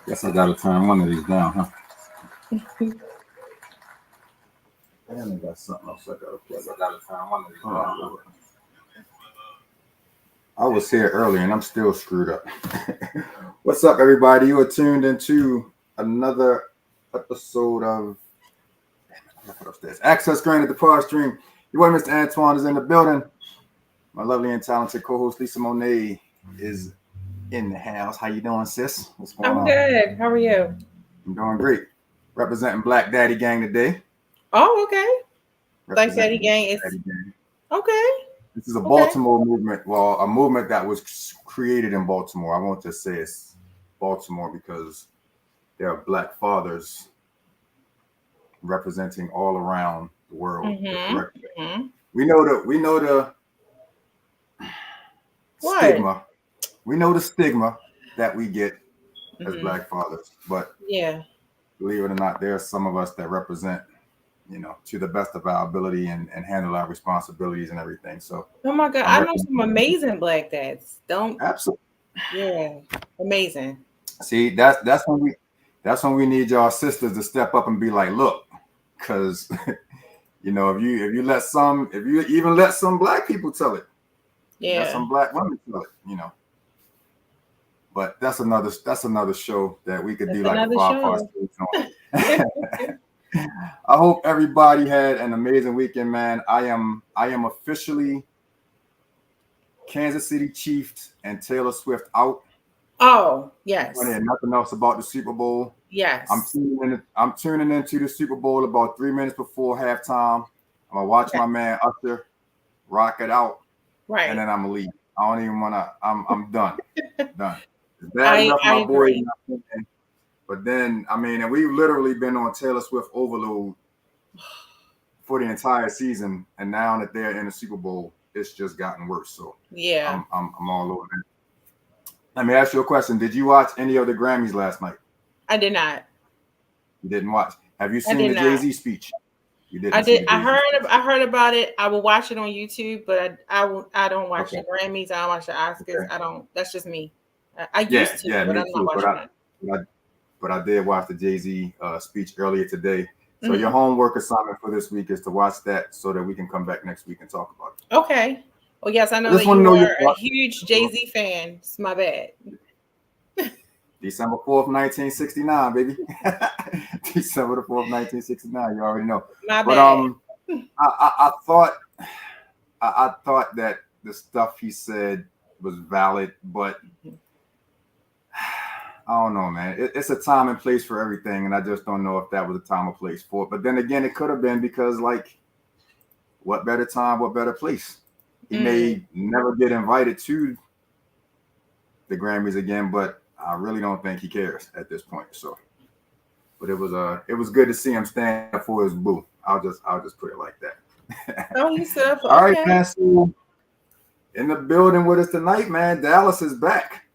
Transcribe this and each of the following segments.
Guess I gotta turn one of these down, huh? And I got something else I gotta plug. I gotta turn one of these down. I was here earlier and I'm still screwed up. What's up, everybody? You are tuned into another episode of Access Granted, the Pod Stream. Your boy, Mr. Antoine, is in the building. My lovely and talented co-host Lisa Monet is in the house. How you doing, sis? What's going on? I'm good. How are you? I'm doing great. Representing Black Daddy Gang today. Oh, okay. Black Daddy Gang is okay. This is a Baltimore movement. Well, a movement that was created in Baltimore. I won't just say it's Baltimore because there are Black fathers representing all around the world. Mm-hmm. We know the stigma. We know the stigma that we get as Black fathers, but believe it or not, there are some of us that represent, to the best of our ability and handle our responsibilities and everything. So, oh my God, I know some amazing Black dads. Absolutely, amazing. See, that's when we need y'all sisters to step up and be like, look, because if you even let some Black people tell it, some Black women tell it, But that's another show that we could do like a 5-part series on. I hope everybody had an amazing weekend, man. I am officially Kansas City Chiefs and Taylor Swift out. Oh, yes. And nothing else about the Super Bowl. Yes. I'm tuning into the Super Bowl about 3 minutes before halftime. I'm gonna watch my man Usher rock it out. Right. And then I'm gonna leave. I don't even wanna. I'm done. Done. It's bad enough my boy. But then, and we've literally been on Taylor Swift overload for the entire season, and now that they're in the Super Bowl, it's just gotten worse. So I'm all over that. Let me ask you a question. Did you watch any of the Grammys last night? I did not. You didn't watch? Have you seen the Jay-Z speech? You didn't. I did. I heard about it. I will watch it on YouTube, but I don't watch the Grammys. I don't watch the Oscars. I don't. That's just me. I used to, but I'm not watching it. But I did watch the Jay-Z speech earlier today. So your homework assignment for this week is to watch that so that we can come back next week and talk about it. Okay. Well, yes, I know that you are a huge Jay-Z fan. It's my bad. December 4th, 1969, baby. December the 4th, 1969. You already know. My bad. I thought that the stuff he said was valid, but I don't know, man. It's a time and place for everything, and I just don't know if that was a time or place for it. But then again, it could have been because, what better time, what better place? He may never get invited to the Grammys again, but I really don't think he cares at this point. So, but it was good to see him stand up for his boo. I'll just put it like that. Oh, he said, okay. All right, man. So in the building with us tonight, man. Dallas is back.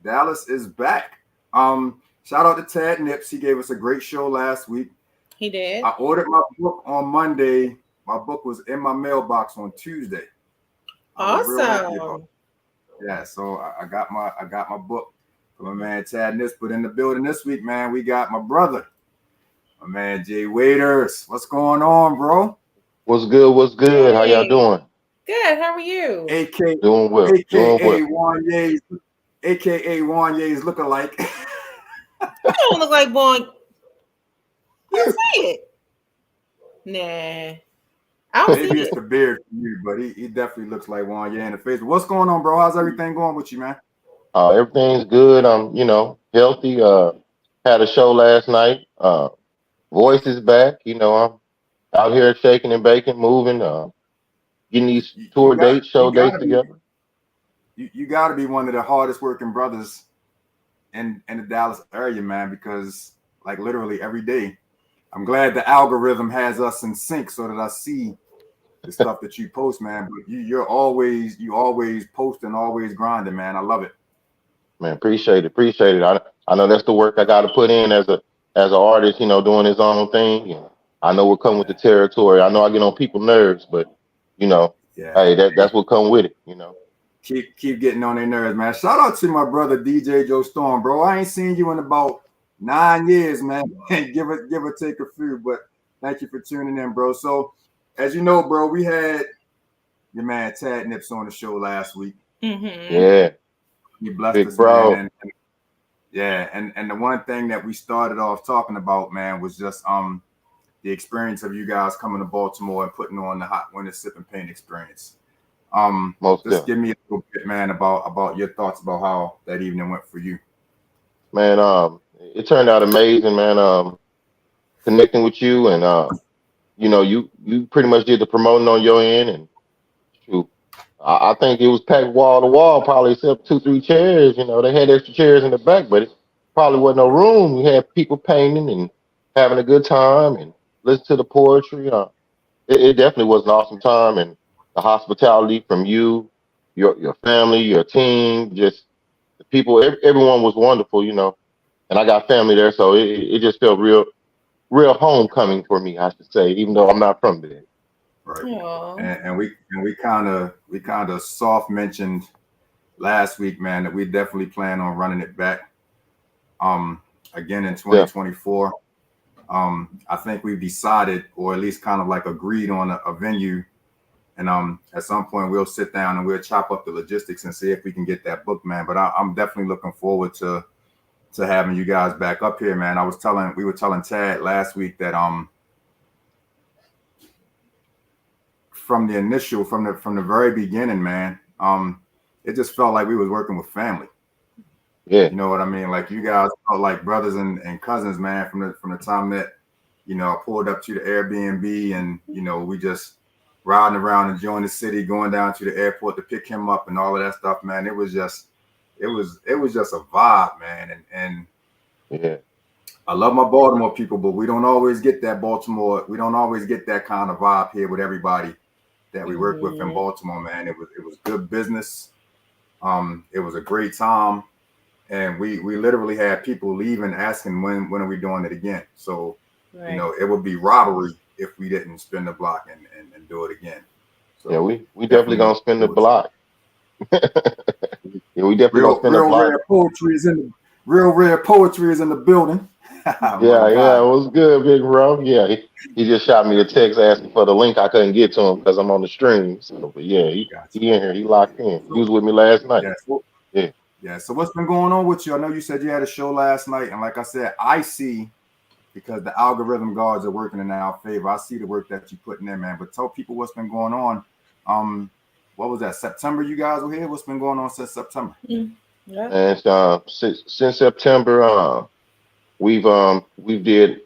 Dallas is back. Shout out to Tad Nips. He gave us a great show last week. He did. I ordered my book on Monday. My book was in my mailbox on Tuesday. Awesome. Yeah, so I got my book from my man Tad Nips. But in the building this week, man, we got my brother, my man Jay Waiters. What's going on, bro? What's good? What's good? Hey. How y'all doing? Good. How are you? Doing well. AKA Wanye's look-alike. You don't look like Bon. You say it. Nah. Maybe it's the beard for you, but he definitely looks like Wanye in the face. What's going on, bro? How's everything going with you, man? Everything's good. I'm, healthy. Had a show last night. Voice is back. I'm out here shaking and baking, moving, getting these show dates together. You got to be one of the hardest working brothers in the Dallas area, man, because like literally every day, I'm glad the algorithm has us in sync so that I see the stuff that you post, man. But you always posting, always grinding, man. I love it. Man, appreciate it. I know that's the work I got to put in as an artist, doing his own thing. I know what comes with the territory. I know I get on people's nerves, but hey, that's what come with it. Keep getting on their nerves, man. Shout out to my brother DJ Joe Storm, bro. I ain't seen you in about 9 years, man. give or take a few, but thank you for tuning in, bro. So, as you know, bro, we had your man Tad Nips on the show last week. Mm-hmm. Yeah, he blessed big us, bro. Man. And the one thing that we started off talking about, man, was just the experience of you guys coming to Baltimore and putting on the Hot Winter Sip and Paint experience. Just give me a little bit, man, about your thoughts about how that evening went for you. Man, it turned out amazing, man. Connecting with you and you pretty much did the promoting on your end, and shoot, I think it was packed wall to wall, probably except 2-3 chairs. They had extra chairs in the back, but it probably wasn't no room. We had people painting and having a good time and listening to the poetry. It definitely was an awesome time, and the hospitality from you, your family, your team, just the people, everyone was wonderful, and I got family there, so it just felt real homecoming for me, I should say, even though I'm not from there. Right. And we kind of soft mentioned last week, man, that we definitely plan on running it back again in 2024. I think we've decided, or at least kind of like agreed on a venue, and at some point we'll sit down and we'll chop up the logistics and see if we can get that book, man. But I'm definitely looking forward to having you guys back up here, man. We were telling Tad last week that from the very beginning, man, it just felt like we was working with family. Yeah, you know what I mean? Like you guys felt like brothers and cousins, man, from the time that I pulled up to the Airbnb and we just riding around enjoying the city, going down to the airport to pick him up and all of that stuff, man. It was just a vibe, man. And yeah, I love my Baltimore people, but we don't always get that Baltimore. We don't always get that kind of vibe here with everybody that we work with in Baltimore, man. It was good business. It was a great time. And we literally had people leaving asking when are we doing it again. So, it would be robbery if we didn't spin the block and do it again. So yeah, we definitely gonna spin the block. Yeah, we definitely gonna spin the block. Real rare poetry is in the building. Yeah, it was good, big bro. Yeah, he just shot me a text asking for the link. I couldn't get to him because I'm on the stream. So, but yeah, he in here. He locked in. He was with me last night. Yeah. So what's been going on with you? I know you said you had a show last night, and like I said, I see, because the algorithm gods are working in our favor. I see the work that you're putting in, man. But tell people what's been going on. What was that? September? You guys were here. What's been going on since September? Yeah. And since September, we've did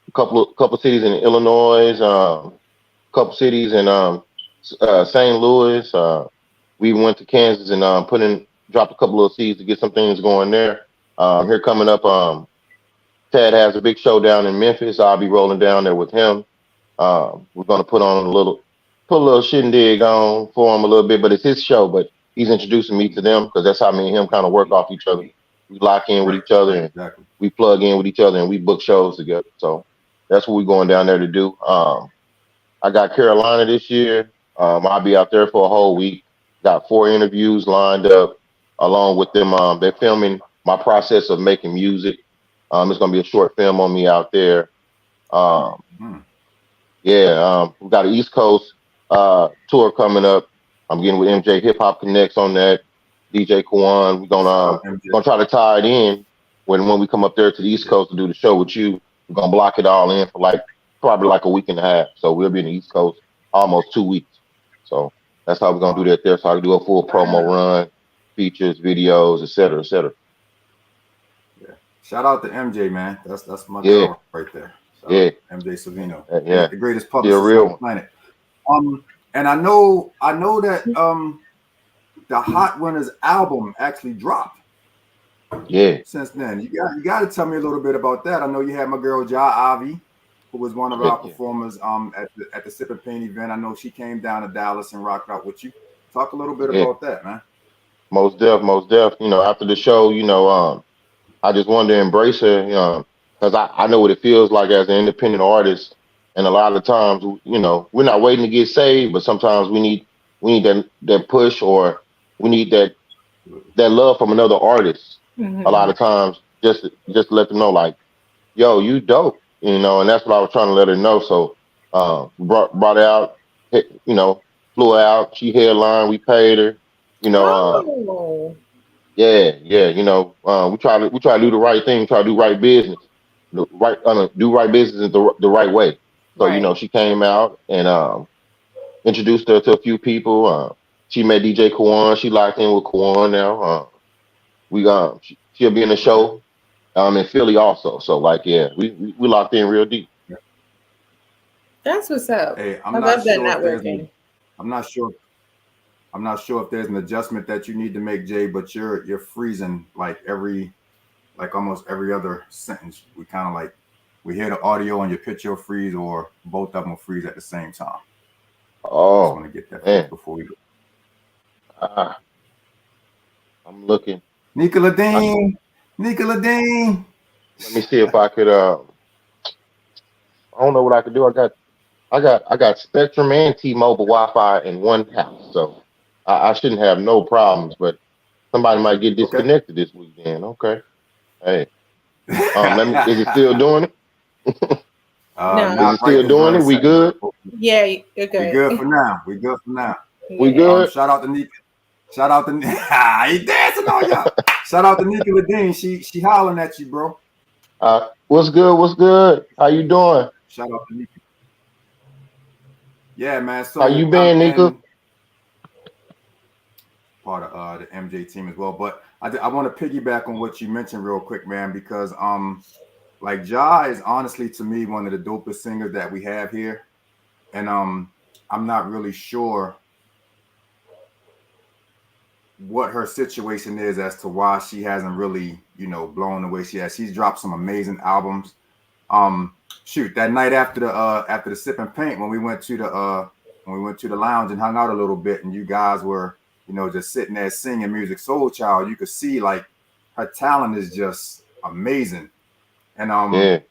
a couple cities in Illinois, couple cities in St. Louis. We went to Kansas and dropped a couple of seeds to get some things going there. Here coming up, Tad has a big show down in Memphis. I'll be rolling down there with him. We're gonna put a little shindig on for him a little bit, but it's his show. But he's introducing me to them because that's how me and him kind of work off each other. We lock in with each other and we plug in with each other and we book shows together. So that's what we're going down there to do. I got Carolina this year. I'll be out there for a whole week. Got 4 interviews lined up along with them. They're filming my process of making music. It's going to be a short film on me out there. We got an East Coast tour coming up. I'm getting with MJ Hip Hop Connects on that. DJ Kwan. We're gonna try to tie it in when we come up there to the East Coast to do the show with you. We're gonna block it all in for probably a week and a half. So we'll be in the East Coast almost 2 weeks. So that's how we're gonna do that there. So I can do a full promo run, features, videos, et cetera, et cetera. Yeah. Shout out to MJ, man. That's my girl right there. MJ Savino. The greatest publicist on the planet. And I know that the Hot Runners album actually dropped. Yeah. Since then, you got to tell me a little bit about that. I know you had my girl Avi, who was one of our performers at the Sip and Paint event. I know she came down to Dallas and rocked out with you. Talk a little bit about that, man. Most def. After the show, I just wanted to embrace her, because I know what it feels like as an independent artist. And a lot of times, we're not waiting to get saved, but sometimes we need that push, or we need that love from another artist. Mm-hmm. A lot of times, just to let them know, like, yo, you dope, and that's what I was trying to let her know. So brought her out, flew her out. She headlined. We paid her. We try to do the right thing, try to do right business, do right business the right way. So she came out and introduced her to a few people. She met DJ Kwan. She locked in with Kwan now. She'll be in the show in Philly also. So we locked in real deep. That's what's up. Hey, I'm not sure if there's an adjustment that you need to make, Jay, but you're freezing almost every other sentence. We hear the audio and your picture will freeze, or both of them will freeze at the same time. Oh, I just want to get that before we go. I'm looking. Nicola Dean. Let me see if I could. I don't know what I could do. I got Spectrum and T-Mobile Wi-Fi in one house, so I shouldn't have no problems. But somebody might get disconnected this weekend. Okay. Hey. Is it still doing it? No. Is it still doing it? We good? Yeah, you're good. We good for now. We good. Shout out to Nika. He dancing on y'all. Shout out to Nika Ladine. She hollering at you, bro. What's good? How you doing? Shout out to Nika. Yeah, man. So how you been, Nika? Part of the MJ team as well, but I want to piggyback on what you mentioned real quick, man, because Ja is honestly to me one of the dopest singers that we have here, and I'm not really sure what her situation is as to why she hasn't really blown the way she has. She's dropped some amazing albums. That night after the Sip and Paint, when we went to the lounge and hung out a little bit, and you guys were just sitting there singing Music Soul Child, you could see her talent is just amazing. And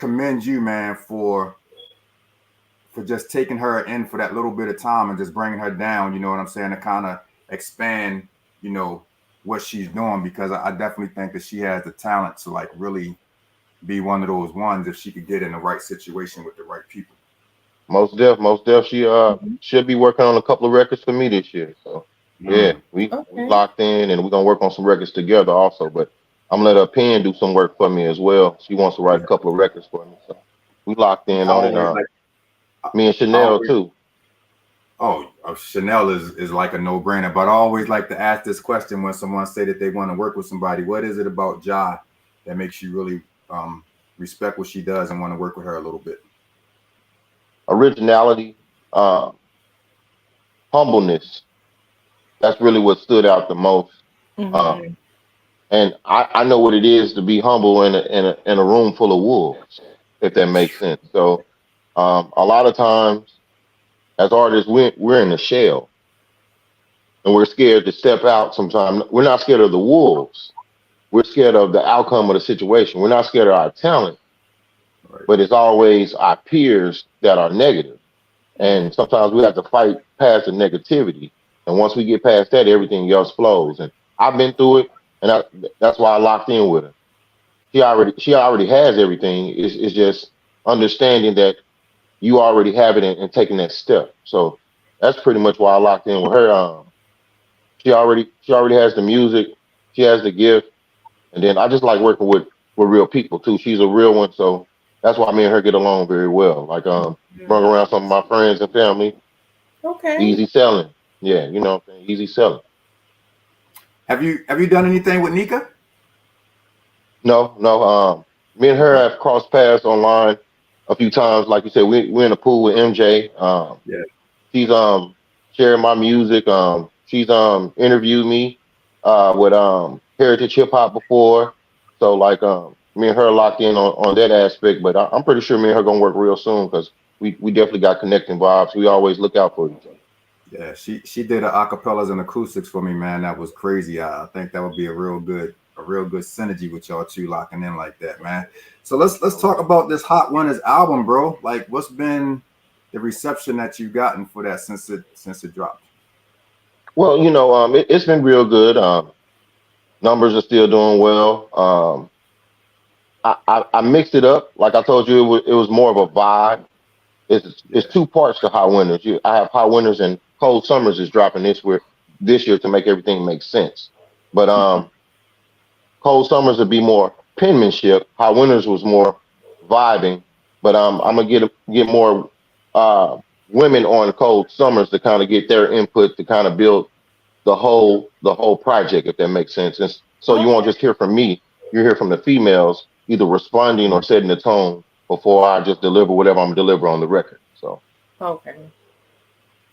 commend you, man, for just taking her in for that little bit of time and just bringing her down, you know what I'm saying, to kind of expand, what she's doing, because I definitely think that she has the talent to really be one of those ones if she could get in the right situation with the right people. Most def. She'll be working on a couple of records for me this year. So we locked in, and we're gonna work on some records together also. But I'm gonna let her pen do some work for me as well. She wants to write a couple of records for me. So we locked in on it. Me and Chanel too. Oh, Chanel is like a no-brainer, but I always like to ask this question when someone say that they want to work with somebody. What is it about Ja that makes you really respect what she does and want to work with her a little bit? Originality, humbleness. That's really what stood out the most. Mm-hmm. And I know what it is to be humble in a room full of wolves, if that makes sense. So a lot of times as artists, we're in a shell. and we're scared to step out sometimes. We're not scared of the wolves. We're scared of the outcome of the situation. We're not scared of our talent, but it's always our peers that are negative. And sometimes we have to fight past the negativity. And once we get past that, everything else flows. And I've been through it, and that's why I locked in with her. She already has everything. It's just understanding that you already have it and taking that step. So that's pretty much why I locked in with her. She already has the music, she has the gift, and then I just like working with real people too. She's a real one, so that's why me and her get along very well. Like run around some of my friends and family. Okay. Easy selling. Yeah, you know what I'm saying? Easy selling. Have you done anything with Nika? No. Me and her have crossed paths online a few times. Like you said, we're in a pool with MJ. Yeah. She's sharing my music. She's interviewed me with Heritage Hip Hop before. So like me and her locked in on that aspect. But I'm pretty sure me and her gonna work real soon because we definitely got connecting vibes. We always look out for each other. Yeah, she did a acapellas and acoustics for me, man. That was crazy. I think that would be a real good synergy with y'all two locking in like that, man. So let's talk about this Hot Winners album, bro. Like, what's been the reception that you've gotten for that since it dropped? Well, it's been real good. Numbers are still doing well. I mixed it up. Like I told you, it was more of a vibe. It's two parts to Hot Winners. I have Hot Winners and Cold Summers is dropping this year to make everything make sense. But Cold Summers would be more penmanship. Hot Winners was more vibing. But I'm gonna get more women on Cold Summers to kind of get their input to kind of build the whole project, if that makes sense. And so you won't just hear from me. You hear from the females either responding or setting the tone before I just deliver whatever I'm deliver on the record. So okay.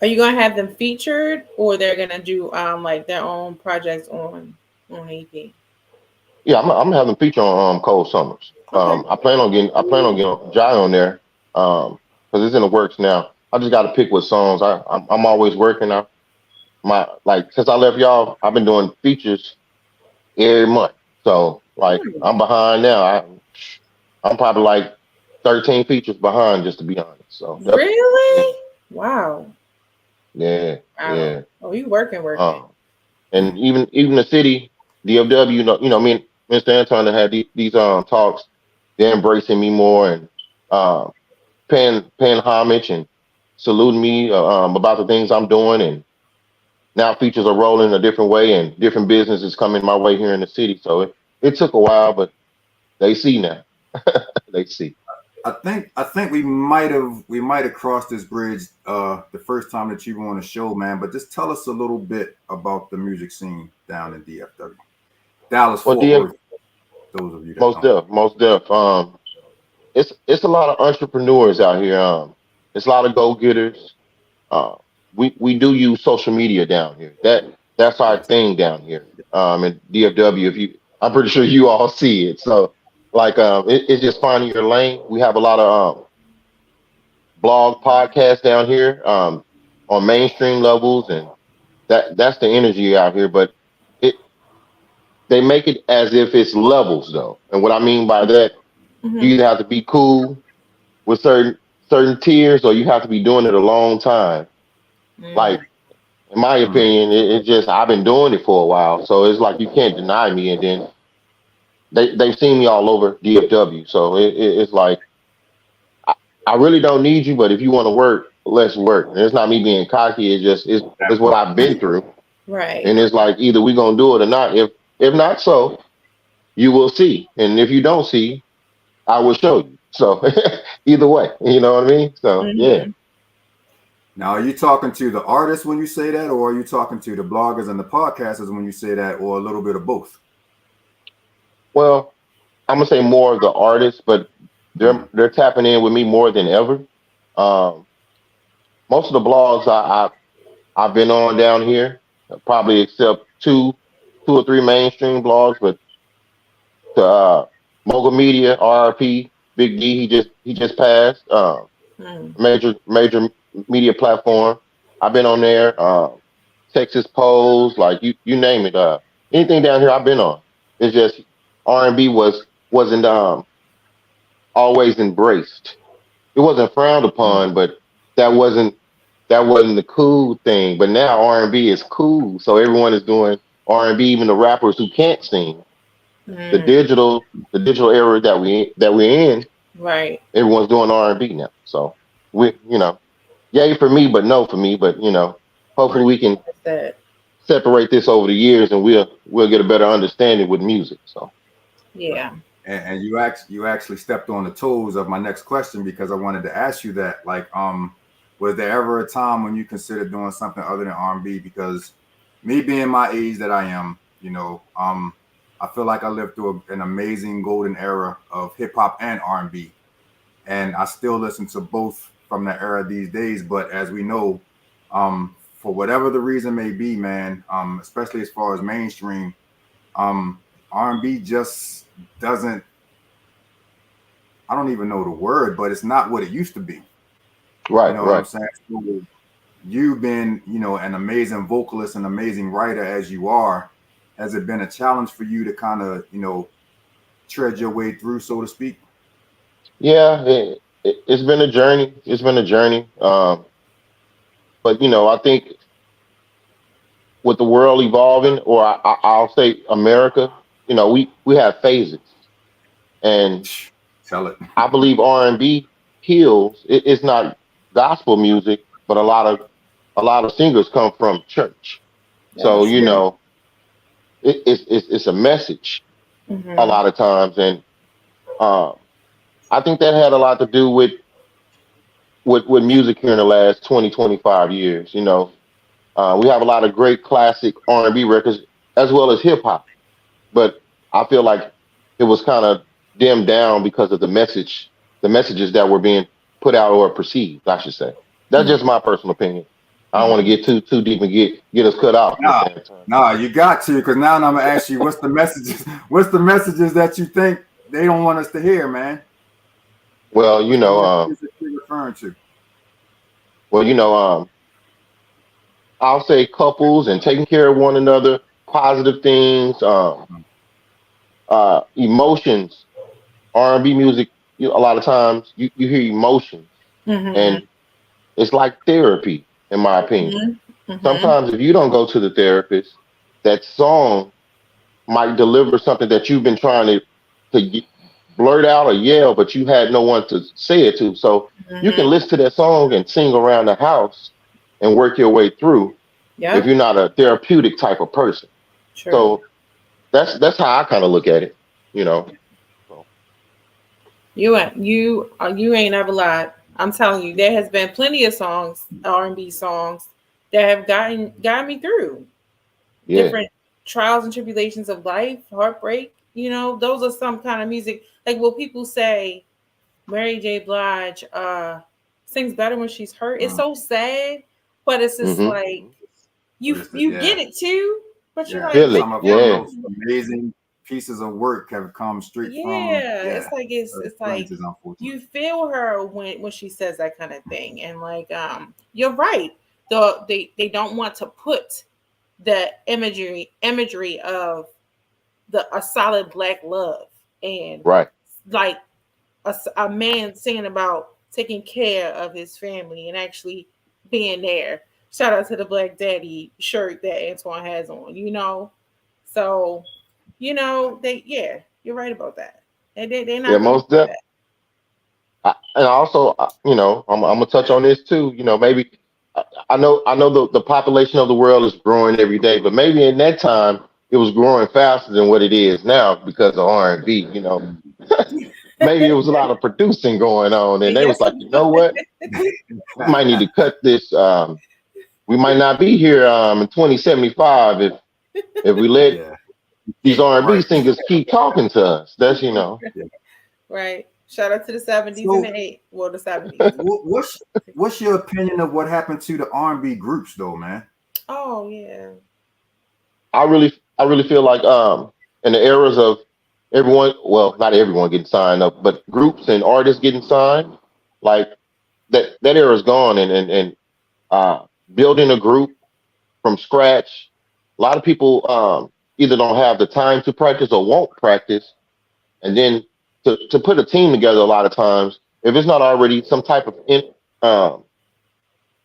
Are you gonna have them featured, or they're gonna do like their own projects on EP? Yeah, I'm gonna have them feature on Cold Summers. Okay. I plan on getting Jai on there because it's in the works now. I just got to pick what songs. I'm always working. Since I left y'all, I've been doing features every month. So I'm behind now. I'm probably like 13 features behind, just to be honest. So really, wow. Yeah, wow. Yeah. Oh, you working. And even the city, DFW, me and Mr. Anton had these talks. They're embracing me more and paying homage and saluting me about the things I'm doing. And now features are rolling a different way and different businesses coming my way here in the city. So it took a while, but they see now. They see. I think we might have crossed this bridge the first time that you were on the show, man. But just tell us a little bit about the music scene down in DFW, Dallas, Fort Worth. Those of you that most def. It's a lot of entrepreneurs out here. It's a lot of go getters. We do use social media down here. That's our thing down here. In DFW, I'm pretty sure you all see it. So. It's just finding your lane. We have a lot of blog podcasts down here on mainstream levels, and that's the energy out here. But they make it as if it's levels though. And what I mean by that, you either have to be cool with certain tiers, or you have to be doing it a long time. Like in my opinion, it's just I've been doing it for a while, so it's like you can't deny me. And then they've seen me all over DFW, so it's like I really don't need you, but if you want to work, let's work. And it's not me being cocky. It's what I've been through, right? And it's like either we're gonna do it or not. If not, so you will see, and if you don't see, I will show you. So either way, you know what I mean. So yeah. Now, are you talking to the artists when you say that, or are you talking to the bloggers and the podcasters when you say that, or a little bit of both? Well, I'm gonna say more of the artists, but they're tapping in with me more than ever. Most of the blogs I've been on down here, probably except two or three mainstream blogs, but Mogul Media, RRP, Big D, he just passed. Major media platform. I've been on there. Texas Pose, like you name it. Anything down here I've been on. It's just R&B wasn't always embraced. It wasn't frowned upon, but that wasn't the cool thing. But now R&B is cool, so everyone is doing R&B. Even the rappers who can't sing. The digital era that we're in, right? Everyone's doing R&B now. So yay for me, but no for me. But hopefully we can separate this over the years, and we'll get a better understanding with music. So yeah. And you actually stepped on the toes of my next question, because I wanted to ask you that, like, was there ever a time when you considered doing something other than R&B? Because me being my age that I am, I feel like I lived through an amazing golden era of hip hop and R&B, and I still listen to both from that era these days. But as we know, for whatever the reason may be, man, especially as far as mainstream, R&B just doesn't, I don't even know the word, but it's not what it used to be. Right. You know what I'm saying? So you've been, an amazing vocalist, an amazing writer as you are. Has it been a challenge for you to kind of, tread your way through, so to speak? Yeah, it's been a journey. It's been a journey. But I think with the world evolving, or I'll say America, we have phases, and tell it. I believe R&B heals. It's not gospel music, but a lot of singers come from church. So it's a message a lot of times, and I think that had a lot to do with music here in the last 20, 25 years. We have a lot of great classic R&B records as well as hip hop, but I feel like it was kind of dimmed down because of the messages that were being put out or perceived, I should say. That's just my personal opinion. I don't want to get too deep and get us cut off. No, you got to, because now I'm gonna ask you, what's the messages? What's the messages that you think they don't want us to hear, man? Well, what you're referring to? Well, I'll say couples and taking care of one another, positive things, emotions. R&B music, a lot of times you hear emotions, and it's like therapy, in my opinion. Sometimes if you don't go to the therapist, that song might deliver something that you've been trying to blurt out or yell, but you had no one to say it to. So you can listen to that song and sing around the house and work your way through. Yeah. If you're not a therapeutic type of person. Sure. So that's how I kind of look at it, So. You ain't never lied. I'm telling you, there has been plenty of songs, R&B songs, that have gotten me through different trials and tribulations of life, heartbreak. Those are some kind of music. Like, what people say, Mary J. Blige sings better when she's hurt. It's so sad, but it's just like you get it too, but you're like, some of the most amazing pieces of work have come straight from. It's like it's like you feel her when she says that kind of thing, and like you're right. They don't want to put the imagery of a solid black love, and like a man singing about taking care of his family and actually being there. Shout out to the Black Daddy shirt that Antoine has on, So, you're right about that. And they're not. Yeah, most definitely. And also, I'm gonna touch on this too. Maybe I know the population of the world is growing every day, but maybe in that time it was growing faster than what it is now because of R&B. Maybe it was a lot of producing going on, and they was like, you know what, we might need to cut this. We might not be here in 2075 if we let these R&B singers keep talking to us. That's right. Shout out to the 70s and the 80s. Well, the 70s. What's your opinion of what happened to the R&B groups, though, man? Oh yeah. I really feel like in the eras of everyone, well, not everyone getting signed up, but groups and artists getting signed, like that era is gone, and building a group from scratch. A lot of people either don't have the time to practice or won't practice. And then to put a team together, a lot of times, if it's not already some type of um,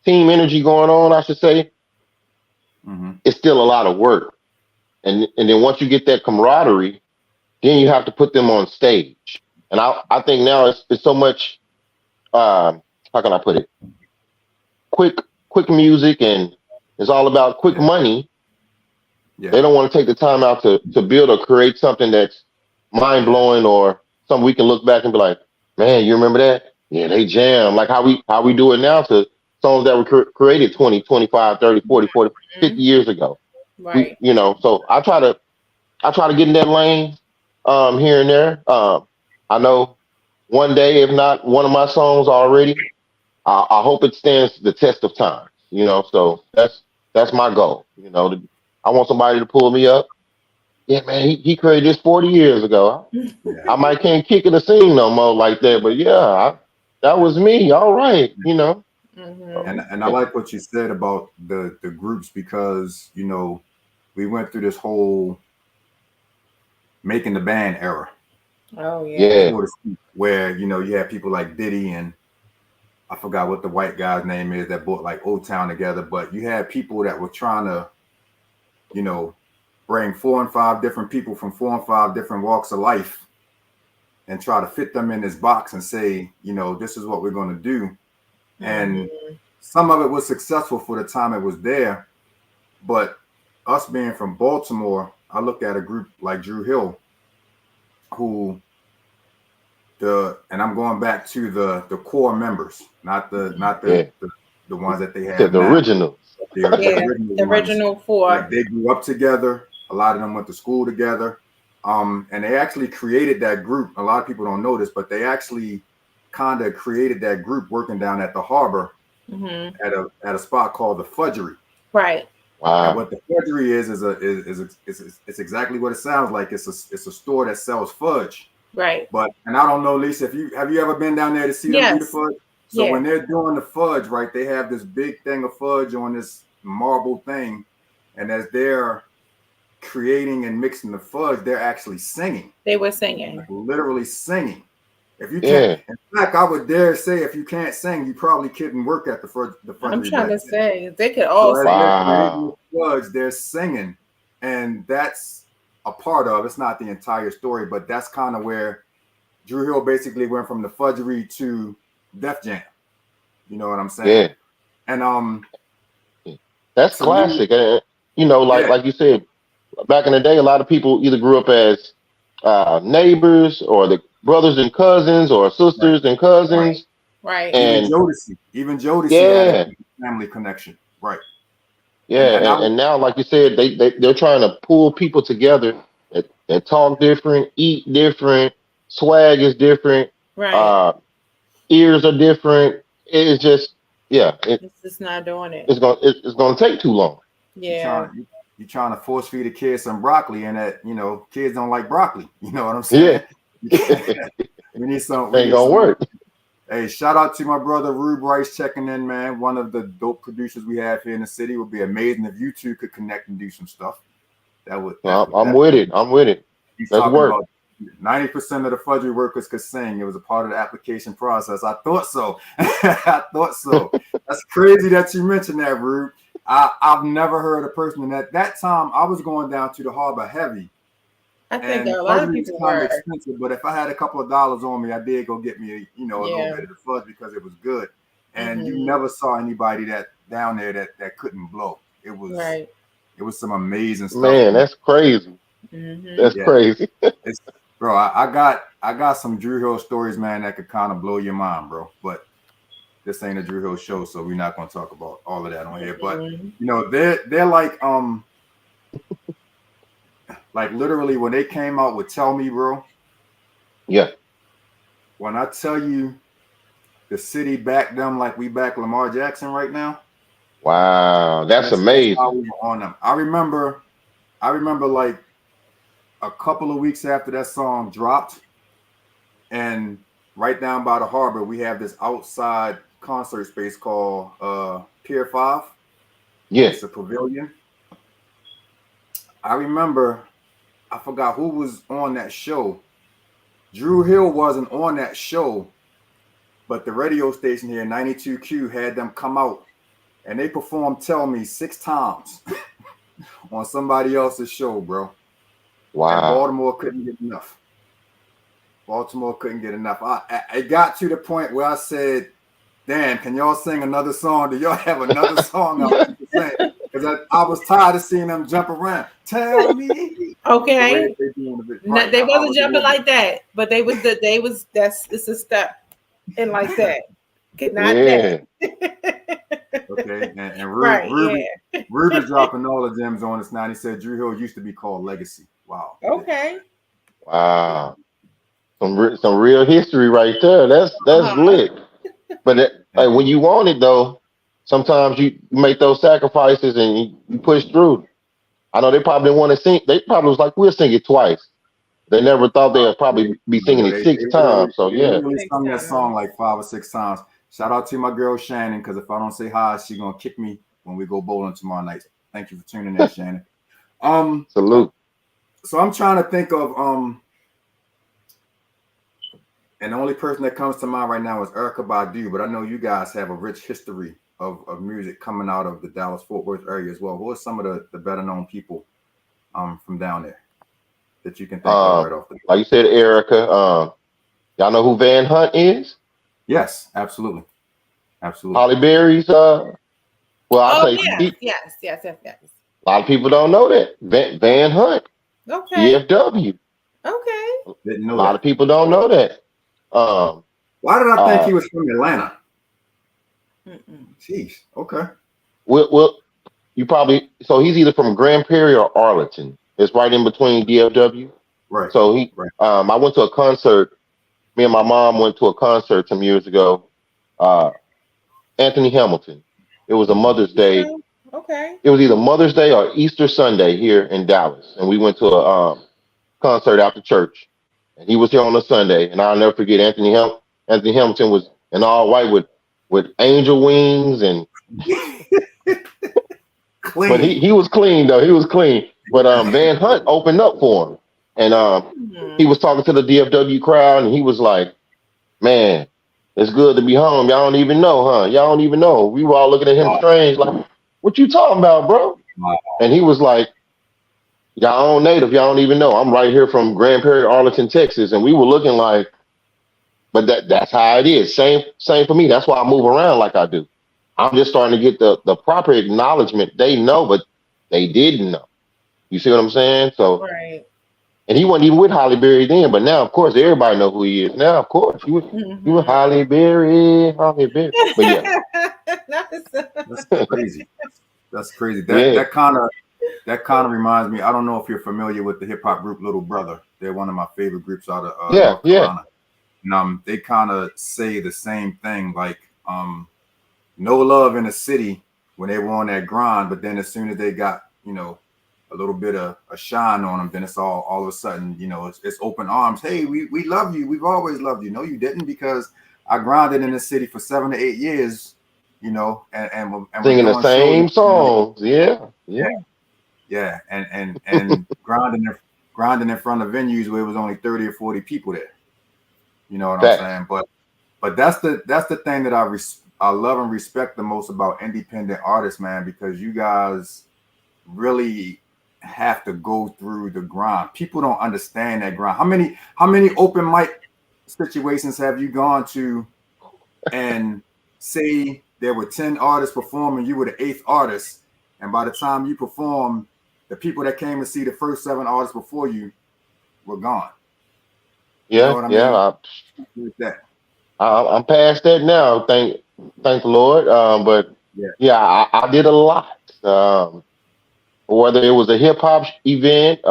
team energy going on, I should say, it's still a lot of work. And then once you get that camaraderie, then you have to put them on stage. And I think now it's so much, how can I put it? Quick music, and it's all about quick money. Yeah. They don't want to take the time out to build or create something that's mind blowing or something we can look back and be like, man, you remember that? Yeah, they jam. Like how we do it now to songs that were created 20, 25, 30, 40, 40, 50 years ago. Right. So I try to get in that lane here and there. I know one day, if not one of my songs already, I hope it stands the test of time. So that's my goal. I want somebody to pull me up. Yeah, man, he created this 40 years ago. I might can't kick in the scene no more like that, but yeah, that was me. All right, And I like what you said about the groups, because we went through this whole making the band era. Oh yeah. Where you had people like Diddy, and I forgot what the white guy's name is that brought like Old Town together, but you had people that were trying to bring 4 and 5 different people from 4 and 5 different walks of life and try to fit them in this box and say, this is what we're going to do. And some of it was successful for the time it was there. But us being from Baltimore, I look at a group like Drew Hill, who and I'm going back to the core members, not the ones that they have. The original. The original 4. Like they grew up together. A lot of them went to school together. And they actually created that group. A lot of people don't know this, but they actually kind of created that group working down at the harbor at a spot called the Fudgery. Right. Wow. And what the Fudgery is it's exactly what it sounds like. It's a store that sells fudge. Right. And I don't know, Lisa, have you ever been down there to see them do the fudge? So when they're doing the fudge, right, they have this big thing of fudge on this marble thing, and as they're creating and mixing the fudge, they're actually singing. They were singing. Like literally singing. If you can't, in fact, I would dare say if you can't sing, you probably couldn't work at the fudge. I'm trying to say they could all sing. Fudge, they're singing, and that's a part of. It's not the entire story, but that's kind of where Drew Hill basically went from the Fudgery to Def Jam. You know what I'm saying? Yeah. And that's classic. Like you said, back in the day, a lot of people either grew up as neighbors or the brothers and cousins or sisters and cousins. Right. And even Jodeci had a family connection. Right. Yeah. And now, like you said, they're trying to pull people together that talk different, eat different, swag is different. Right. Ears are different. It's just, it's just not doing it. It's gonna take too long. Yeah. You're trying to force feed a kid some broccoli, and that kids don't like broccoli. You know what I'm saying? Yeah. We need some. Ain't gonna work. Hey, shout out to my brother Rube Rice checking in, man. One of the dope producers we have here in the city. Would be amazing if you two could connect and do some stuff. I'm with it. Let's work. 90% of the Fudgery workers could sing. It was a part of the application process. I thought so. That's crazy that you mentioned that, Rube. I've never heard a person in that time. I was going down to the harbor heavy. I think a lot of people were expensive, but if I had a couple of dollars on me, I did go get me a little bit of the fudge because it was good. And you never saw anybody that down there that couldn't blow. It was some amazing stuff. Man, that's crazy. That's crazy. Bro, I got some Drew Hill stories, man, that could kind of blow your mind, bro. But this ain't a Drew Hill show, so we're not gonna talk about all of that on here. But they're like literally when they came out with Tell Me, bro. Yeah. When I tell you the city backed them like we back Lamar Jackson right now. Wow, that's amazing. How we were on them. I remember like a couple of weeks after that song dropped, and right down by the harbor, we have this outside concert space called Pier 5. Yes. It's a pavilion. I remember, I forgot who was on that show. Drew Hill wasn't on that show, but the radio station here, 92Q, had them come out and they performed Tell Me 6 times on somebody else's show, bro. Wow. And Baltimore couldn't get enough. It got to the point where I said, damn, can y'all sing another song? Do y'all have another song I want to sing? Because I was tired of seeing them jump around. Tell me. Okay. They wasn't jumping like that, but it's a step in like that. Not that. Okay. And Ruby dropping all the gems on us now. He said Drew Hill used to be called Legacy. Wow. Okay. Wow. Some real history right there. That's lit. But when you want it though, sometimes you make those sacrifices and you push through. I know they probably didn't want to sing. They probably was like, we'll sing it twice. They never thought they'd probably be singing it 6 times. So yeah. They really sung that song like 5 or 6 times. Shout out to my girl Shannon, because if I don't say hi, she's gonna kick me when we go bowling tomorrow night. Thank you for tuning in, Shannon. Salute. So I'm trying to think of and the only person that comes to mind right now is Erykah Badu, but I know you guys have a rich history of music coming out of the Dallas-Fort Worth area as well. Who are some of the better known people from down there that you can think of right off the bat? Like you said, Erykah. Y'all know who Van Hunt is? Yes, absolutely. Holly Berry's I'll say yes. A lot of people don't know that. Van Hunt. Okay. DFW. Okay. Didn't know a lot of people don't know that. Why did I think he was from Atlanta? Jeez. Okay. Well, you probably he's either from Grand Prairie or Arlington. It's right in between DFW. Right. So I went to a concert. Me and my mom went to a concert some years ago. Anthony Hamilton. It was a Mother's Day. Okay. It was either Mother's Day or Easter Sunday here in Dallas, and we went to a concert after church. And he was here on a Sunday, and I'll never forget Anthony Hamilton was in all white with angel wings and. Clean. But he was clean though. He was clean. But Van Hunt opened up for him, and he was talking to the DFW crowd, and he was like, "Man, it's good to be home. Y'all don't even know, huh? Y'all don't even know." We were all looking at him strange, like, "What you talking about, bro?" And he was like, "Y'all own native. Y'all don't even know. I'm right here from Grand Prairie, Arlington, Texas." And we were looking like, but that's how it is. Same for me. That's why I move around like I do. I'm just starting to get the proper acknowledgement. They know, but they didn't know. You see what I'm saying? So, right. And he wasn't even with Holly Berry then, but now, of course, everybody know who he is. Now, of course, he was Holly Berry. But yeah, that's crazy. That's crazy. That kind of reminds me. I don't know if you're familiar with the hip hop group Little Brother. They're one of my favorite groups out of North Carolina. And they kind of say the same thing, like no love in the city when they were on that grind, but then as soon as they got a little bit of a shine on them, then it's all of a sudden it's open arms. Hey, we love you. We've always loved you. No, you didn't, because I grinded in the city for 7 to 8 years. And singing the same songs. Yeah. And grinding in front of venues where it was only 30 or 40 people there. You know what I'm saying? But that's the thing that I love and respect the most about independent artists, man, because you guys really have to go through the grind. People don't understand that grind. How many open mic situations have you gone to and say there were 10 artists performing, you were the 8th artist, and by the time you performed, the people that came to see the first 7 artists before you were gone? Yeah, you know what I'm past that now. Thank the Lord. But I did a lot. Whether it was a hip hop event,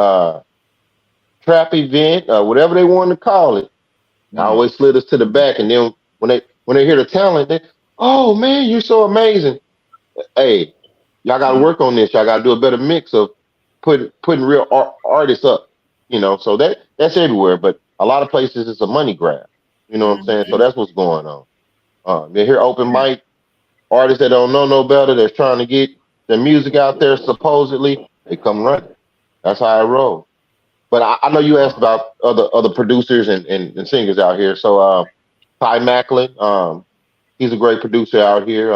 trap event, whatever they wanted to call it, I always slid us to the back. And then when they hear the talent, they, oh man, you're so amazing. Hey, y'all got to work on this. Y'all got to do a better mix of putting real artists up. So that's everywhere. But a lot of places it's a money grab. You know what I'm saying? So that's what's going on. You hear open mic artists that don't know no better, that's trying to get their music out there, supposedly, they come running. That's how I roll. But I know you asked about other producers and singers out here. So Ty Macklin, he's a great producer out here.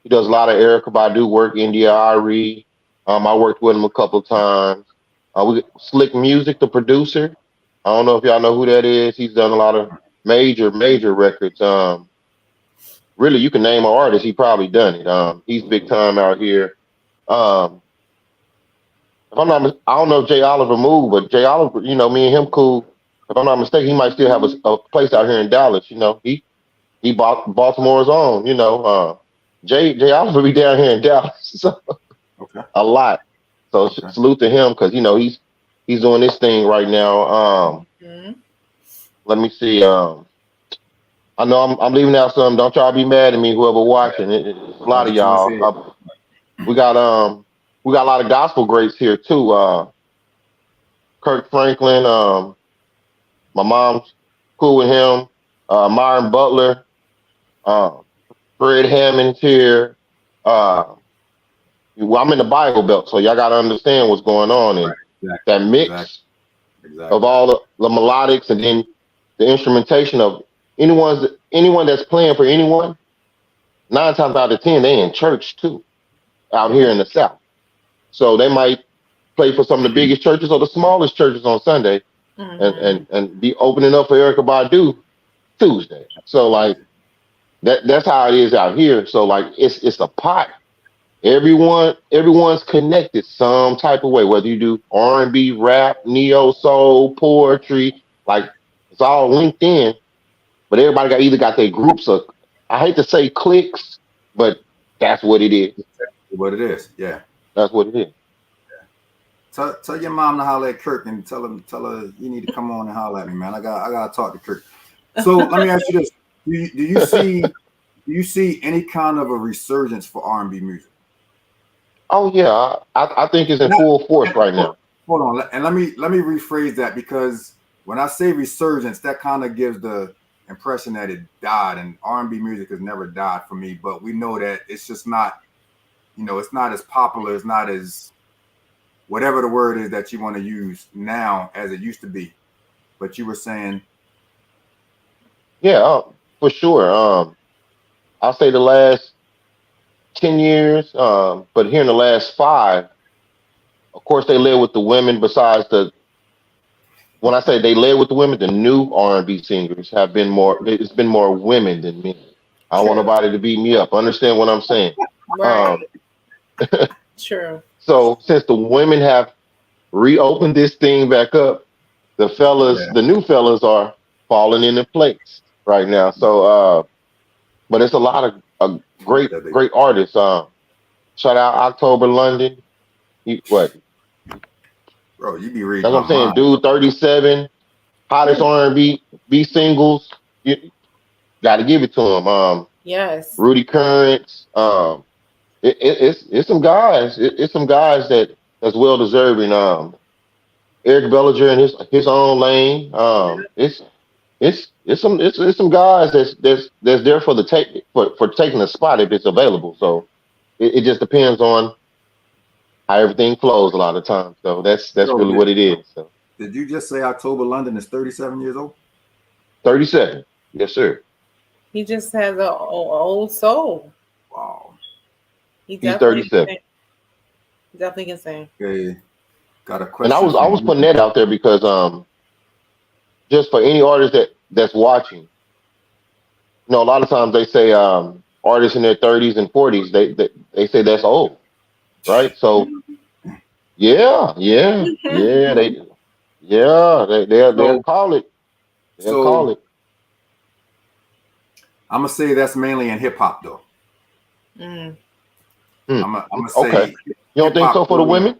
He does a lot of Erica Badu work, India Ari. I worked with him a couple of times. We Slick Music, the producer. I don't know if y'all know who that is. He's done a lot of major records. Really, you can name an artist. He probably done it. He's big time out here. Um, if I'm not, I don't know if Jay Oliver moved, but Jay Oliver, me and him cool. If I'm not mistaken, he might still have a place out here in Dallas. He bought Baltimore's own. Jay Oliver be down here in Dallas so, a lot. So salute to him because he's doing this thing right now. Let me see. I know I'm leaving out some. Don't y'all be mad at me, whoever watching. It's a lot of y'all. We got a lot of gospel greats here too. Kirk Franklin. My mom's cool with him. Myron Butler. Fred Hammond's here. Well, I'm in the Bible Belt, so y'all got to understand what's going on. And that mix of all the melodics and then the instrumentation of anyone that's playing for anyone, 9 times out of 10, they in church too, out here in the South. So they might play for some of the biggest churches or the smallest churches on Sunday and be opening up for Erykah Badu Tuesday. So like that's how it is out here. So like it's a pot. Everyone's connected some type of way, whether you do R&B, rap, neo soul, poetry, like it's all linked in. But everybody either got their groups of, I hate to say cliques, but that's what it is. What it is, yeah. That's what it is. Yeah. Tell your mom to holler at Kirk and tell her you need to come on and holler at me, man. I gotta talk to Kirk. So let me ask you this: do you see any kind of a resurgence for R&B music? Oh yeah, I think it's in full force right now. Hold on, and let me rephrase that, because when I say resurgence, that kind of gives the impression that it died, and R&B music has never died for me. But we know that it's just not, it's not as popular, it's not as whatever the word is that you want to use now as it used to be. But you were saying, yeah, for sure. I'll say the last 10 years, but here in the last 5, of course, they led with the women. Besides when I say they led with the women, the new R&B singers have been more. It's been more women than men. I don't want nobody to beat me up. Understand what I'm saying? Right. True. So since the women have reopened this thing back up, the new fellas are falling into place right now. So, but it's a lot of great artists. Shout out October London. Bro, you be reading. That's what I'm saying. Dude, 37, hottest R&B singles. You got to give it to him. Yes. Rudy Currents. It's some guys. It's some guys that's well deserving. Eric Bellinger in his own lane. It's some guys that's there for for taking the spot if it's available. So it just depends on how everything flows a lot of times. So that's really what it is. So did you just say October London is 37 years old? 37. Yes, sir. He just has an old soul. Wow. He's 37. Definitely can sing. Okay. Got a question. And I was putting that out there because just for any artist that's watching, a lot of times they say artists in their 30s and 40s, they say that's old, right? So they'll call it. They'll call it. I'm gonna say that's mainly in hip hop though. I'm gonna say. Okay. You don't think so for the women?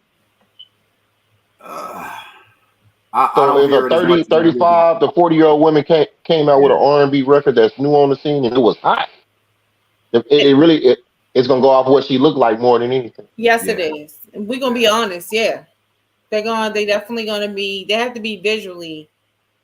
So if a 30, 35 to 40-year-old women came out with an R&B record that's new on the scene and it was hot, it's gonna go off what she looked like more than anything. Yes, it is. We're gonna be honest. Yeah, they definitely gonna be. They have to be visually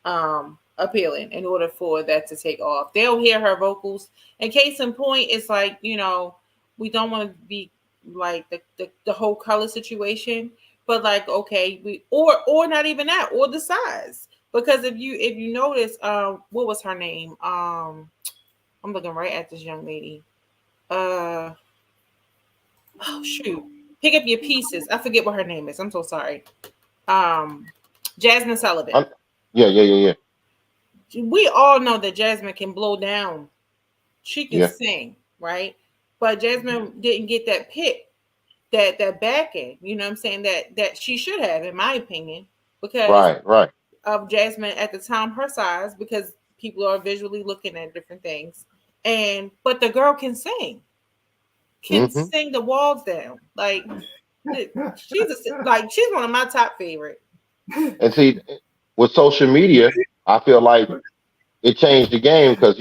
appealing in order for that to take off. They'll hear her vocals. And case in point, it's like we don't want to be like the whole color situation, but like okay, we or not even that, or the size. Because if you notice, what was her name? I'm looking right at this young lady. Oh shoot, pick up your pieces. I forget what her name is. I'm so sorry. Jasmine Sullivan. Yeah. We all know that Jasmine can blow down. She can Yeah. sing, right? But Jasmine didn't get that pick, that backing. You know what I'm saying? That she should have, in my opinion, because right of Jasmine at the time, her size, because people are visually looking at different things. But the girl can sing, sing the walls down. Like she's one of my top favorite. And see, with social media, I feel like it changed the game because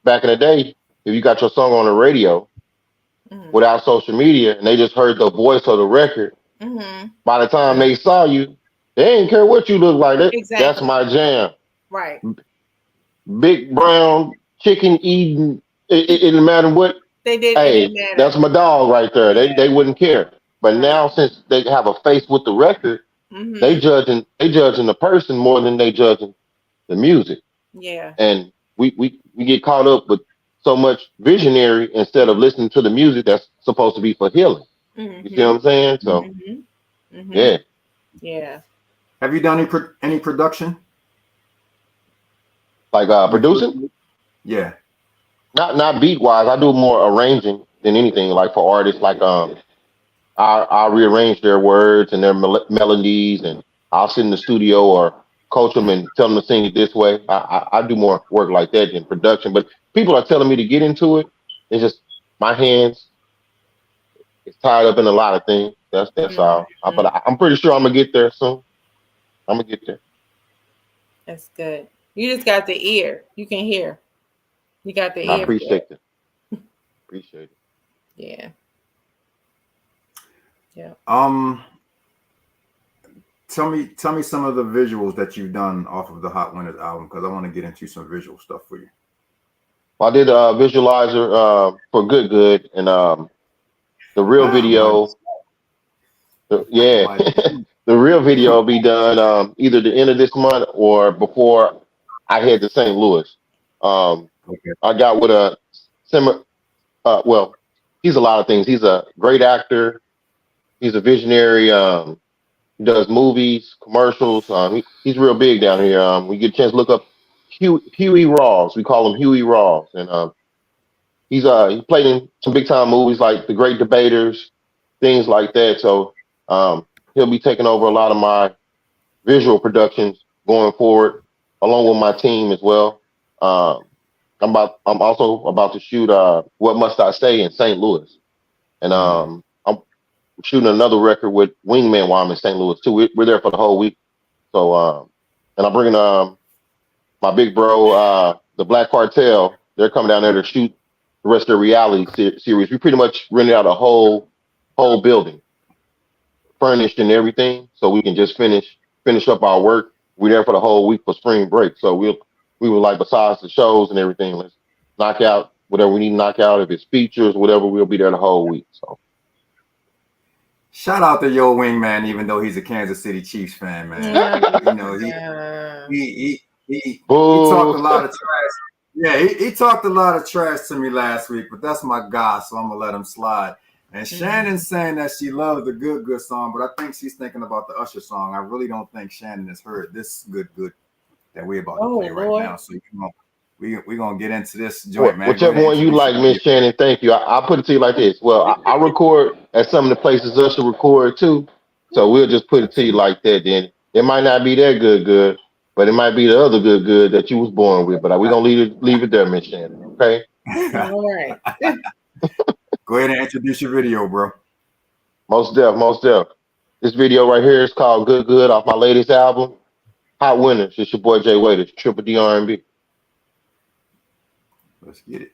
back in the day, if you got your song on the radio without social media and they just heard the voice of the record, by the time they saw you, they didn't care what you look like. That's my jam. Right. Big brown chicken eating. It didn't matter what. They did. Hey, it didn't matter. That's my dog right there. They wouldn't care. But now, since they have a face with the record, they judging the person more than they judging the music. Yeah. And we get caught up with so much visionary instead of listening to the music that's supposed to be for healing. You see what I'm saying? So, yeah. Yeah. Have you done any production? Like producing? Yeah. Not beat wise. I do more arranging than anything. Like for artists, like I'll rearrange their words and their melodies, and I'll sit in the studio or coach them and tell them to sing it this way. I do more work like that than production. But people are telling me to get into it. It's just my hands is tied up in a lot of things. That's all. But I'm pretty sure I'm gonna get there soon. I'm gonna get there. That's good. You just got the ear. You can hear. You got the ear. I appreciate it. Appreciate it. Yeah. Yeah. Tell me some of the visuals that you've done off of the Hot Winners album, because I want to get into some visual stuff for you. Well, I did a visualizer for Good, and the real video. The real video will be done either the end of this month or before I head to St. Louis. I got with a well, he's a lot of things. He's a great actor. He's a visionary. He does movies, commercials. He's real big down here. We get a chance to look up Huey Rawls. We call him Huey Rawls, and he played in some big time movies like The Great Debaters, things like that. So he'll be taking over a lot of my visual productions going forward, along with my team as well. I'm also about to shoot What Must I Say in St. Louis, and I'm shooting another record with Wingman while I'm in St. Louis too. We're there for the whole week. So and I'm bringing my big bro, the Black Cartel. They're coming down there to shoot the rest of the reality series. We pretty much rented out a whole building, furnished and everything, so we can just finish up our work. We're there for the whole week for spring break. So we were like, besides the shows and everything, let's knock out whatever we need to knock out. If it's features, whatever, we'll be there the whole week. So shout out to your Wingman, even though he's a Kansas City Chiefs fan, man. He talked a lot of trash. Yeah, he talked a lot of trash to me last week, but that's my guy, so I'm gonna let him slide. And Shannon's saying that she loves the Good song, but I think she's thinking about the Usher song. I really don't think Shannon has heard this Good that we're about to play right now. So we're gonna get into this joint, man. Whichever one you like, Miss Shannon. Thank you. I'll put it to you like this. Well, I record at some of the places Usher record too, so we'll just put it to you like that. Then it might not be that good, but it might be the other good that you was born with. But we're gonna leave it there, Miss Shannon. Okay. All right. Go ahead and introduce your video, bro. Most def. This video right here is called Good off my latest album, Hot Winners. It's your boy Jay Waiters, Triple D R&B. Let's get it.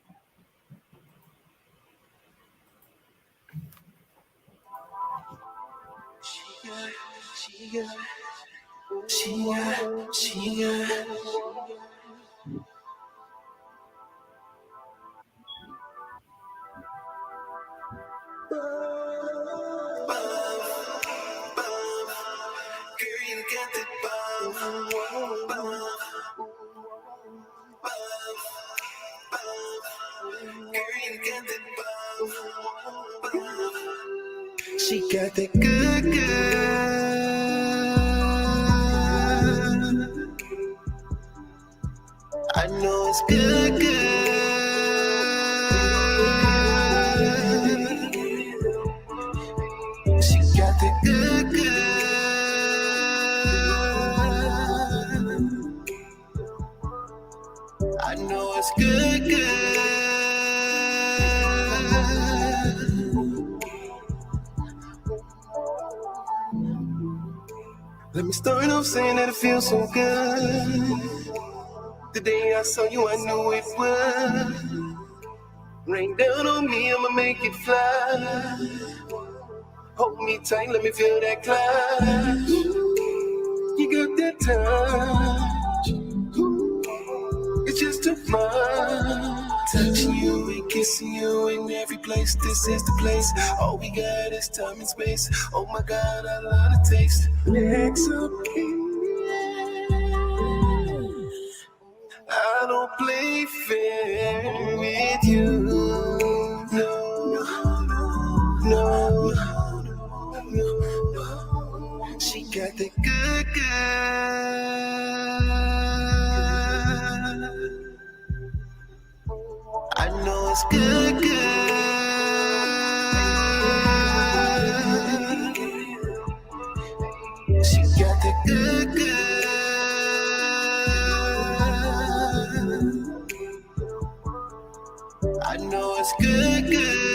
She got that good, good. I know it's good, good. She got that good, good. I know it's good, good. Let me start off saying that it feels so good. The day I saw you, I knew it would. Rain down on me, I'ma make it fly. Hold me tight, let me feel that clutch. You got that touch. It's just too much. Touching you and kissing you in every place. This is the place. All we got is time and space. Oh my God, I love the taste. Legs up in the air. I don't play fair with you. No, no, no. She got the good, good. I know it's good, good. She got the good, good. I know it's good, good.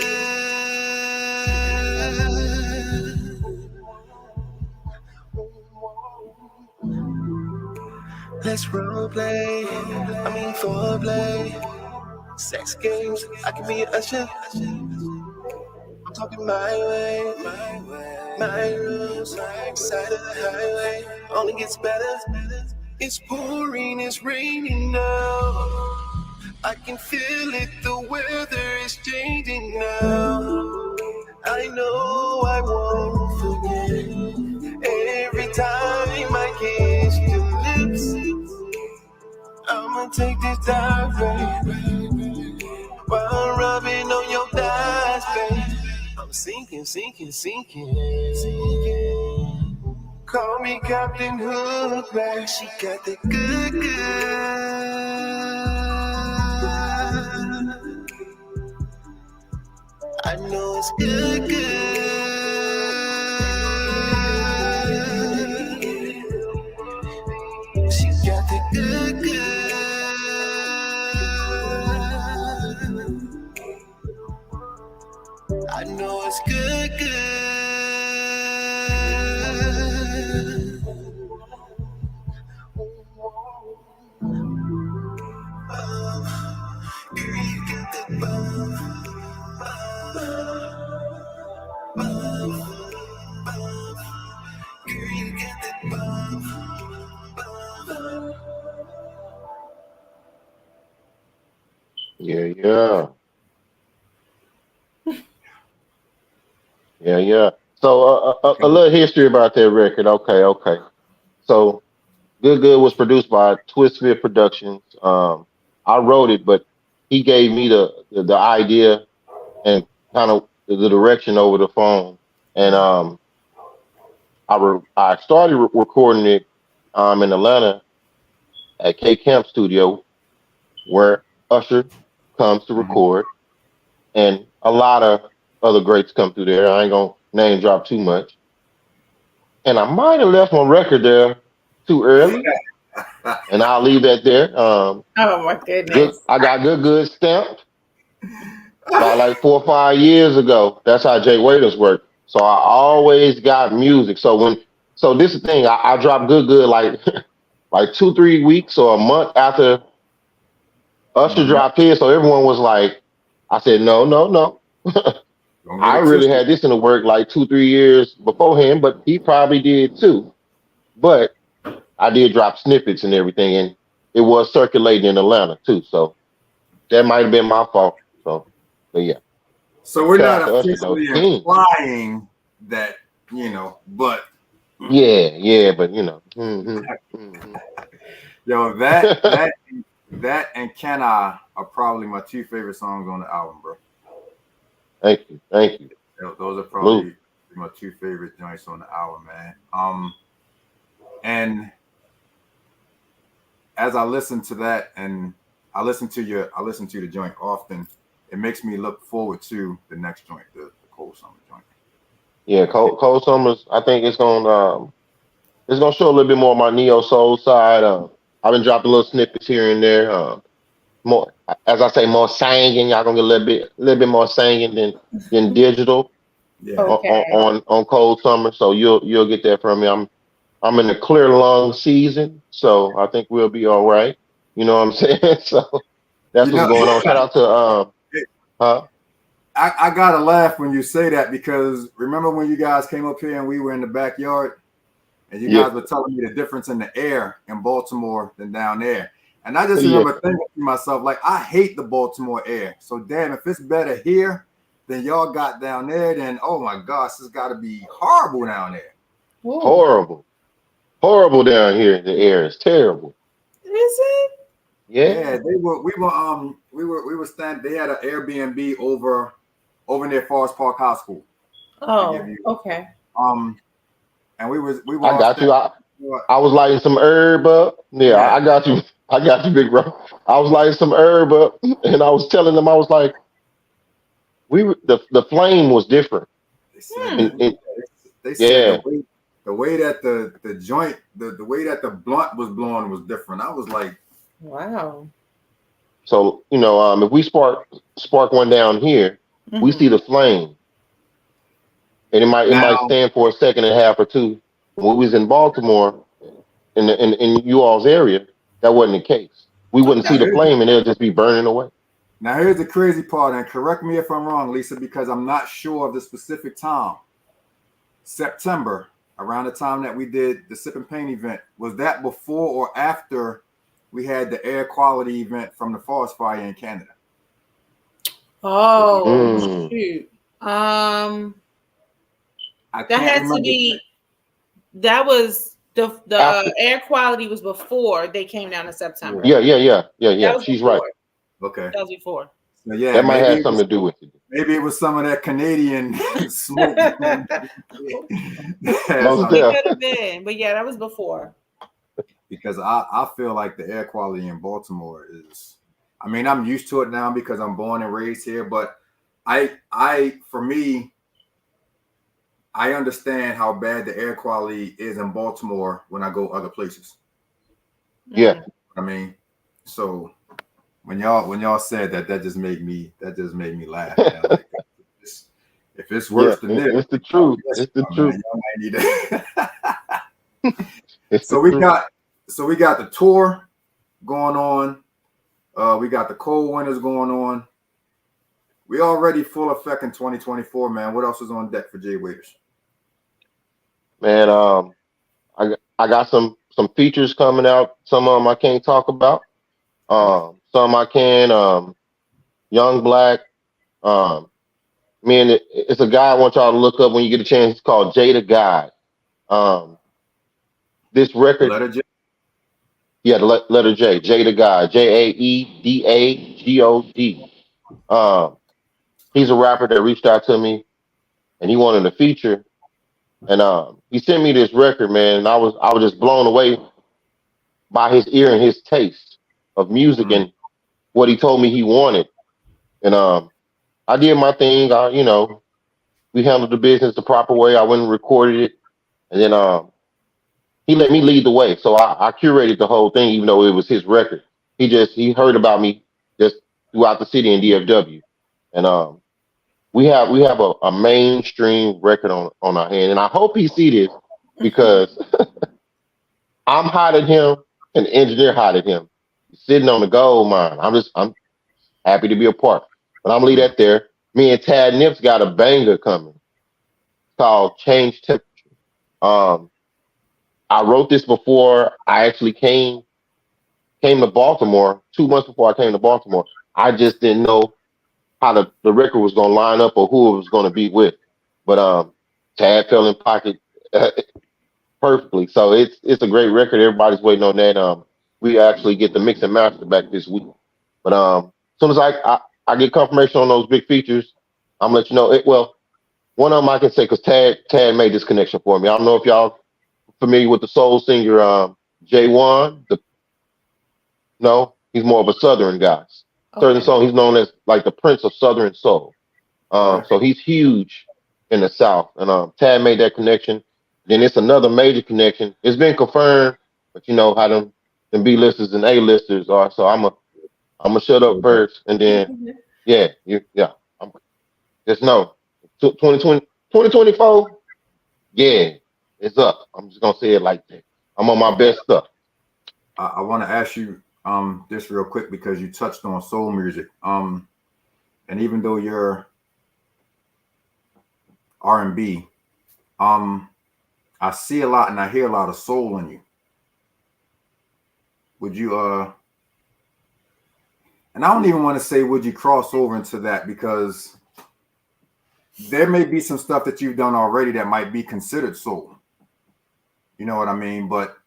Let's role play. I mean foreplay. Sex games. I can be an usher. I'm talking my way, my rules. Side of the highway only gets better. It's pouring, it's raining now. I can feel it, the weather is changing now. I know I won't forget. Every time I kiss your lips, I'ma take this dive, baby, while rubbing on your thighs, baby. I'm sinking, sinking, sinking, sinking. Call me Captain Hook, baby. She got the good, good. I know it's good, good. She got the good, good. I know it's good, good. Girl, you got that bomb. Girl, you got that bomb. Yeah, yeah. Yeah, yeah. So a little history about that record. Okay. So Good Good was produced by Twistville Productions. I wrote it, but he gave me the idea and kind of the direction over the phone. And I started recording it in Atlanta at K Camp Studio, where Usher comes to record, and a lot of other greats come through there. I ain't gonna name drop too much. And I might have left my record there too early, and I'll leave that there. Oh my goodness! I got Good stamped about like 4 or 5 years ago. That's how Jay Waiters worked. So I always got music. So this is the thing. I dropped Good like like 2-3 weeks or a month after Usher dropped his. So everyone was like, I said, no. I really had this in the work like 2-3 years beforehand, but he probably did too. But I did drop snippets and everything, and it was circulating in Atlanta too. So that might have been my fault. So, but yeah. So we're not officially implying that, but yeah, but yo, that That and Can I are probably my two favorite songs on the album, bro. Thank you. Those are probably my two favorite joints on the album, man. And as I listen to that, and I listen to the joint often, it makes me look forward to the next joint, the Cold Summer joint. Yeah, Cold Summers. I think it's gonna show a little bit more of my neo soul side. I've been dropping little snippets here and there. More, as I say, more singing. Y'all gonna get a little bit more singing than digital. Yeah. Okay. On Cold Summer. So you'll get that from me. I'm in the clear lung season, so I think we'll be all right. You know what I'm saying? So that's what's going on. Shout out to I gotta laugh when you say that, because remember when you guys came up here and we were in the backyard and you guys were telling me the difference in the air in Baltimore than down there. And I just remember thinking to myself, like, I hate the Baltimore air. So damn, if it's better here than y'all got down there, then oh my gosh, it's gotta be horrible down there. Ooh. Horrible down here. The air is terrible. Is it? Yeah. We were standing. They had an Airbnb over near Forest Park High School. Oh, okay. And we were. I got you. I was lighting some herb up. Yeah, I got you. I got you, big bro. I was lighting some herb up, and I was telling them, I was like, the flame was different. They said the way that the joint, the way that the blunt was blowing was different. I was like, wow. So if we spark one down here, we see the flame, and it might stand for a second and a half or two. When we was in Baltimore, in you all's area, that wasn't the case. We wouldn't see the flame, and it'll just be burning away. Now here's the crazy part, and correct me if I'm wrong, Lisa, because I'm not sure of the specific time. September, around the time that we did the Sip and Paint event, was that before or after we had the air quality event from the forest fire in Canada? Oh shoot! That had to be. That was the air quality was before they came down in September. Yeah. She's right. Okay. That was before. So yeah, that might have something to do with it. Maybe it was some of that Canadian smoke. It could have been, but yeah, that was before. Because I feel like the air quality in Baltimore is, I mean, I'm used to it now because I'm born and raised here, but for me, I understand how bad the air quality is in Baltimore when I go other places. Yeah. I mean, so when y'all said that just made me laugh. Like, if it's worse than this, it's the truth. It's the truth. So we got the tour going on. We got the cold winters going on. We already full effect in 2024, man. What else is on deck for Jay Waiters? Man, I got some features coming out. Some of them I can't talk about. Some I can. Young Black. Man, it's a guy I want y'all to look up when you get a chance. It's called Jada God. This record. Letter J. Yeah, the letter J. Jada God. JAEDAGOD. He's a rapper that reached out to me, and he wanted a feature. And he sent me this record, man, and I was just blown away by his ear and his taste of music and what he told me he wanted. And I did my thing. We handled the business the proper way. I went and recorded it, and then he let me lead the way. So I curated the whole thing, even though it was his record. He heard about me just throughout the city in DFW, and we have a mainstream record on our hand, and I hope he see this because I'm hot at him and the engineer hot at him. He's sitting on the gold mine. I'm happy to be a part, but I'm gonna leave that there. Me and Tad Nips got a banger coming called Change Temperature. I wrote this before I actually came to Baltimore. 2 months before I came to Baltimore, I just didn't know how the record was going to line up or who it was going to be with. But Tad fell in pocket perfectly. So it's a great record. Everybody's waiting on that. we actually get the mix and master back this week. But as soon as I get confirmation on those big features, I'm gonna let you know. Well, one of them I can say because Tad made this connection for me. I don't know if y'all familiar with the soul singer J1. No, he's more of a Southern guy. Southern soul. He's known as like the Prince of Southern Soul. So he's huge in the South, and Tad made that connection. Then it's another major connection. It's been confirmed, but you know how them B listers and A listers are. So I'm gonna shut up first, and then I'm just know 2024, yeah, it's up. I'm just gonna say it like that. I'm on my best stuff. I want to ask you this real quick because you touched on soul music. And even though you're R&B, I see a lot and I hear a lot of soul in you. Would you and I don't even want to say would you cross over into that, because there may be some stuff that you've done already that might be considered soul. You know what I mean? But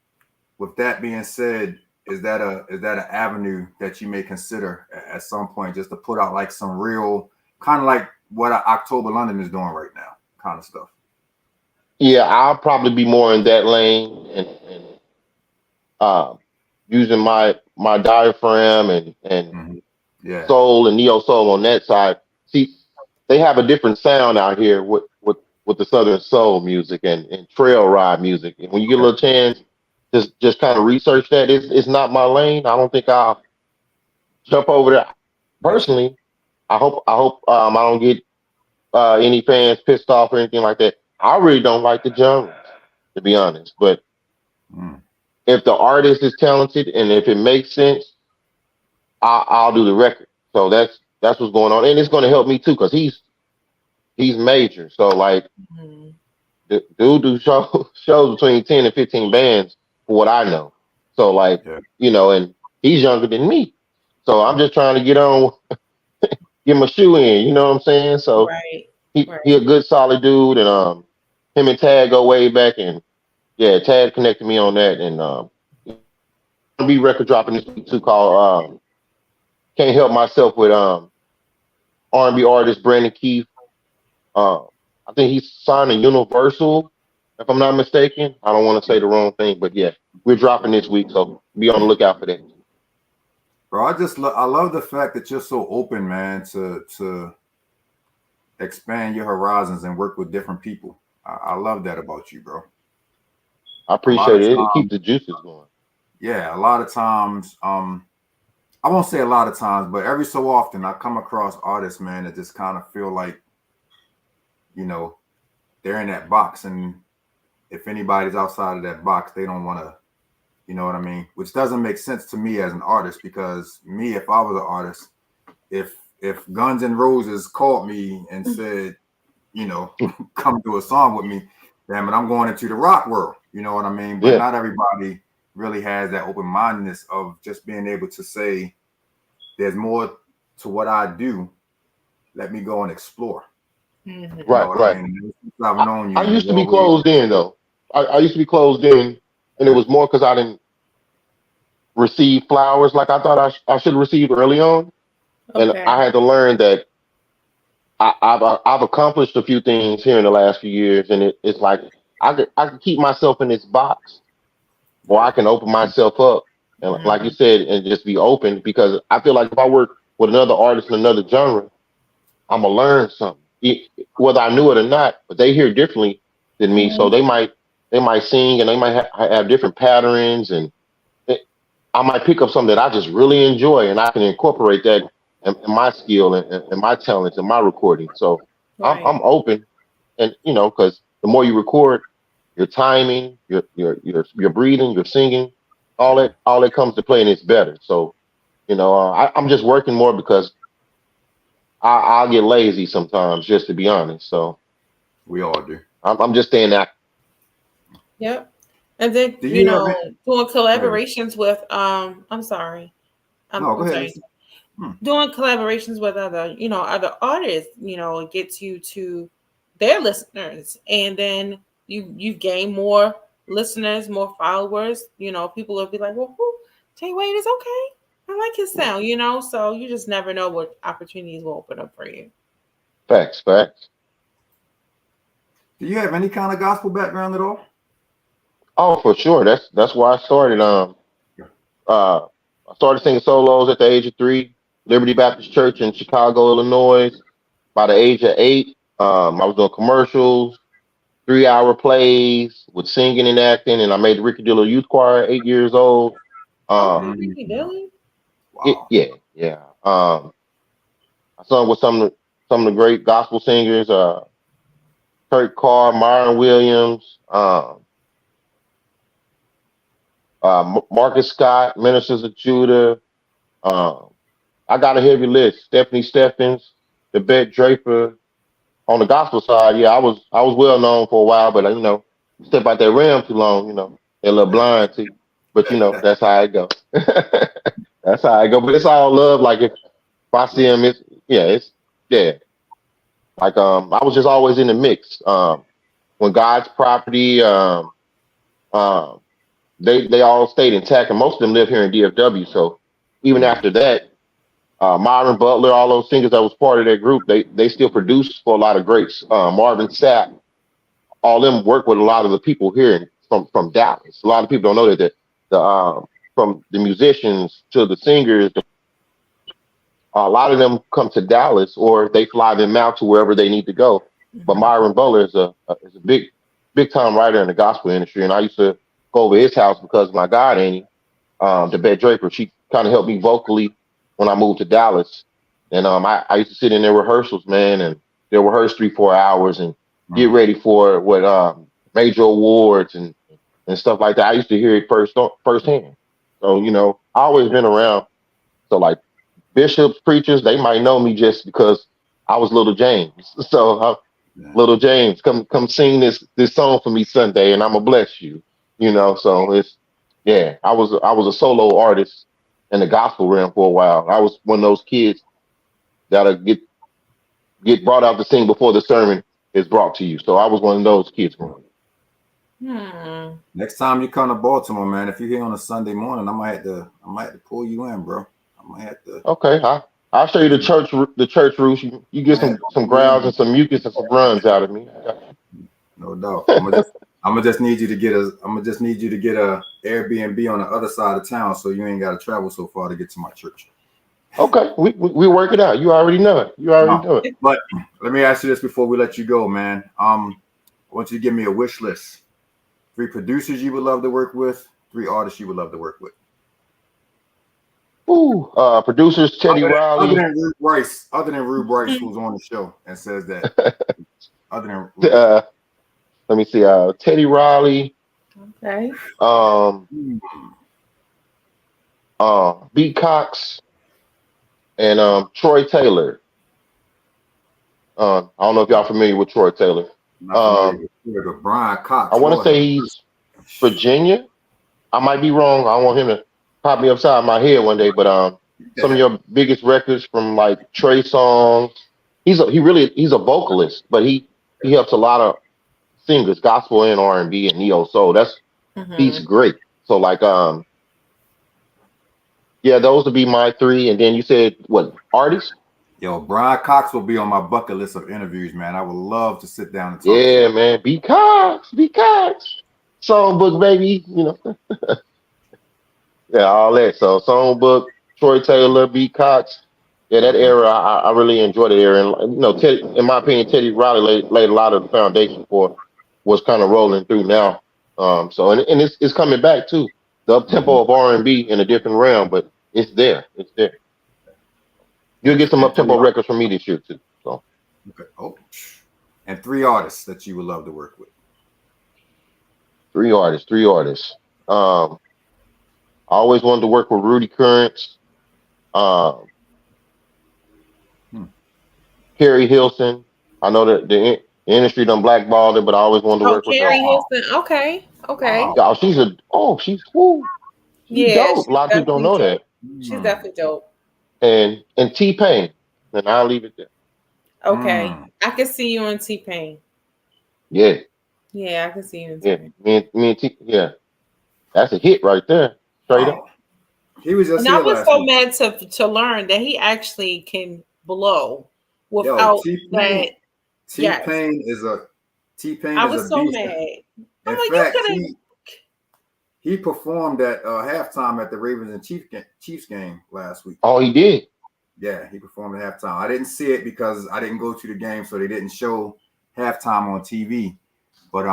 with that being said, is that an avenue that you may consider at some point, just to put out like some real kind of like what October London is doing right now kind of stuff? Yeah, I'll probably be more in that lane and using my diaphragm and soul and neo soul on that side. See, they have a different sound out here with the Southern soul music and trail ride music. And when you get a little chance, just kind of research that. It's not my lane. I don't think I'll jump over there. Personally, I hope I don't get any fans pissed off or anything like that. I really don't like the genre, to be honest. But if the artist is talented and if it makes sense, I'll do the record. So that's what's going on, and it's going to help me too because he's major. So like, dude do shows between 10 and 15 bands for what I know. So like, you know, and he's younger than me. So I'm just trying to get my shoe in. You know what I'm saying? So he a good solid dude, and him and Tad go way back, and yeah, Tad connected me on that, and I'll be record dropping this week too called Can't Help Myself with R&B artist Brandon Keith. I think he's signed to Universal, if I'm not mistaken. I don't want to say the wrong thing, but yeah, we're dropping this week, so be on the lookout for that. Bro, I love the fact that you're so open, man, to expand your horizons and work with different people. I love that about you, bro. I appreciate it. It keeps the juices going. Yeah, a lot of times, I won't say a lot of times, but every so often I come across artists, man, that just kind of feel like, you know, they're in that box, and if anybody's outside of that box, they don't want to, you know what I mean? Which doesn't make sense to me as an artist, because me, if I was an artist, if Guns N' Roses called me and said, you know, come do a song with me, damn it, I'm going into the rock world. You know what I mean? But not everybody really has that open-mindedness of just being able to say, there's more to what I do. Let me go and explore. Right. I mean? I've known you. I used to be closed in, though. I used to be closed in, and it was more because I didn't receive flowers like I thought I should have received early on. And I had to learn that I've accomplished a few things here in the last few years, and it's like I could keep myself in this box, or I can open myself up, and like you said, and just be open, because I feel like if I work with another artist in another genre, I'm gonna learn something, whether I knew it or not. But they hear differently than me, so they might sing, and they might have different patterns, and I might pick up something that I just really enjoy, and I can incorporate that in my skill and my talents and my recording. So I'm open, and you know, because the more you record, your timing, your breathing, your singing, all that comes to play, and it's better. So, you know, I'm just working more because I'll get lazy sometimes, just to be honest. So we all do. I'm just staying active. Yep. And then you know, doing collaborations with I'm sorry. Go ahead. Doing collaborations with other artists, you know, it gets you to their listeners, and then you gain more listeners, more followers. You know, people will be like, well, Jay Wade is okay. I like his sound, you know. So you just never know what opportunities will open up for you. Facts. Do you have any kind of gospel background at all? Oh, for sure. That's why I started. I started singing solos at the age of 3, Liberty Baptist Church in Chicago, Illinois. By the age of 8, I was doing commercials, 3-hour plays with singing and acting, and I made the Ricky Dillard Youth Choir at 8 years old. Ricky Dillard? Wow. Yeah. I sung with some of the great gospel singers, Kurt Carr, Myron Williams, Marcus Scott, Ministers of Judah. I got a heavy list. Stephanie Steffens, Yvette Draper. On the gospel side, yeah, I was well known for a while, but step out that rim too long, they're a little blind to you. But that's how I go. That's how I go. But it's all love. Like if I see him, it's. Like I was just always in the mix. When God's property, they all stayed intact, and most of them live here in DFW. So even after that, Myron Butler, all those singers that was part of that group, they still produce for a lot of greats. Marvin Sapp, all them work with a lot of the people here from Dallas. A lot of people don't know that from the musicians to the singers, a lot of them come to Dallas or they fly them out to wherever they need to go. But Myron Butler is a big time writer in the gospel industry, and I used to go over his house because of my god Annie, the Bette Draper. She kind of helped me vocally when I moved to Dallas. And I used to sit in their rehearsals, man, and they'll rehearse 3-4 hours and get ready for what major awards and stuff like that. I used to hear it firsthand. So, I always been around. So like bishops, preachers, they might know me just because I was Little James. So Little James, come sing this song for me Sunday, and I'm gonna bless you. So it's I was a solo artist in the gospel realm for a while. I was one of those kids that'll get brought out to sing before the sermon is brought to you. So I was one of those kids. Next time you come to Baltimore, man, if you're here on a Sunday morning, I might have to pull you in, bro. I might have to. Okay, I'll show you the church roots. You get some growls and some mucus and some runs out of me. No doubt. I'm gonna just need you to get a Airbnb on the other side of town, so you ain't got to travel so far to get to my church. Okay, we work it out. You already know it. Know it. But let me ask you this before we let you go, man. I want you to give me a wish list. 3 producers you would love to work with, 3 artists you would love to work with. Producers Teddy Riley. Other than Rube Bryce, who's on the show and says that. Other than let me see. Teddy Riley. Okay. B. Cox and Troy Taylor. I don't know if y'all familiar with Troy Taylor. Brian Cox. I want to say he's Virginia. I might be wrong. I don't want him to pop me upside my head one day. But some of your biggest records from like Trey songs. He's a vocalist, but he helps a lot of singers, gospel and R&B and neo soul. He's great. So like those would be my 3. And then you said what artists? Yo, Brian Cox will be on my bucket list of interviews, man. I would love to sit down and talk. Yeah, man. B. Cox. Songbook, baby. Yeah, all that. So Songbook, Troy Taylor, B. Cox. Yeah, that era, I really enjoyed that era. And in my opinion, Teddy Riley laid a lot of the foundation for what's kind of rolling through now. So it's coming back too. The up tempo of R&B in a different realm, but it's there. You'll get some up tempo records from me this year too. So. Okay. Oh, and 3 artists that you would love to work with. 3 artists. I always wanted to work with Rudy Currents. Carrie Hilson. I know that the industry done blackballed her, but I always wanted to work with her. Carrie Hilson. Okay. She's dope. A lot of people don't know that. She's definitely dope. And T-Pain. And I'll leave it there. Okay. I can see you on T-Pain. Yeah. Yeah, I can see you on T-Pain. Yeah. Me and T. Yeah. That's a hit right there. Straight up. He was just and I was so mad to learn that he actually can blow without that. T-Pain is a beast. I was so mad. In fact, he performed at halftime at the Ravens and Chiefs game last week. Oh, he did? Yeah, he performed at halftime. I didn't see it because I didn't go to the game, so they didn't show halftime on TV. But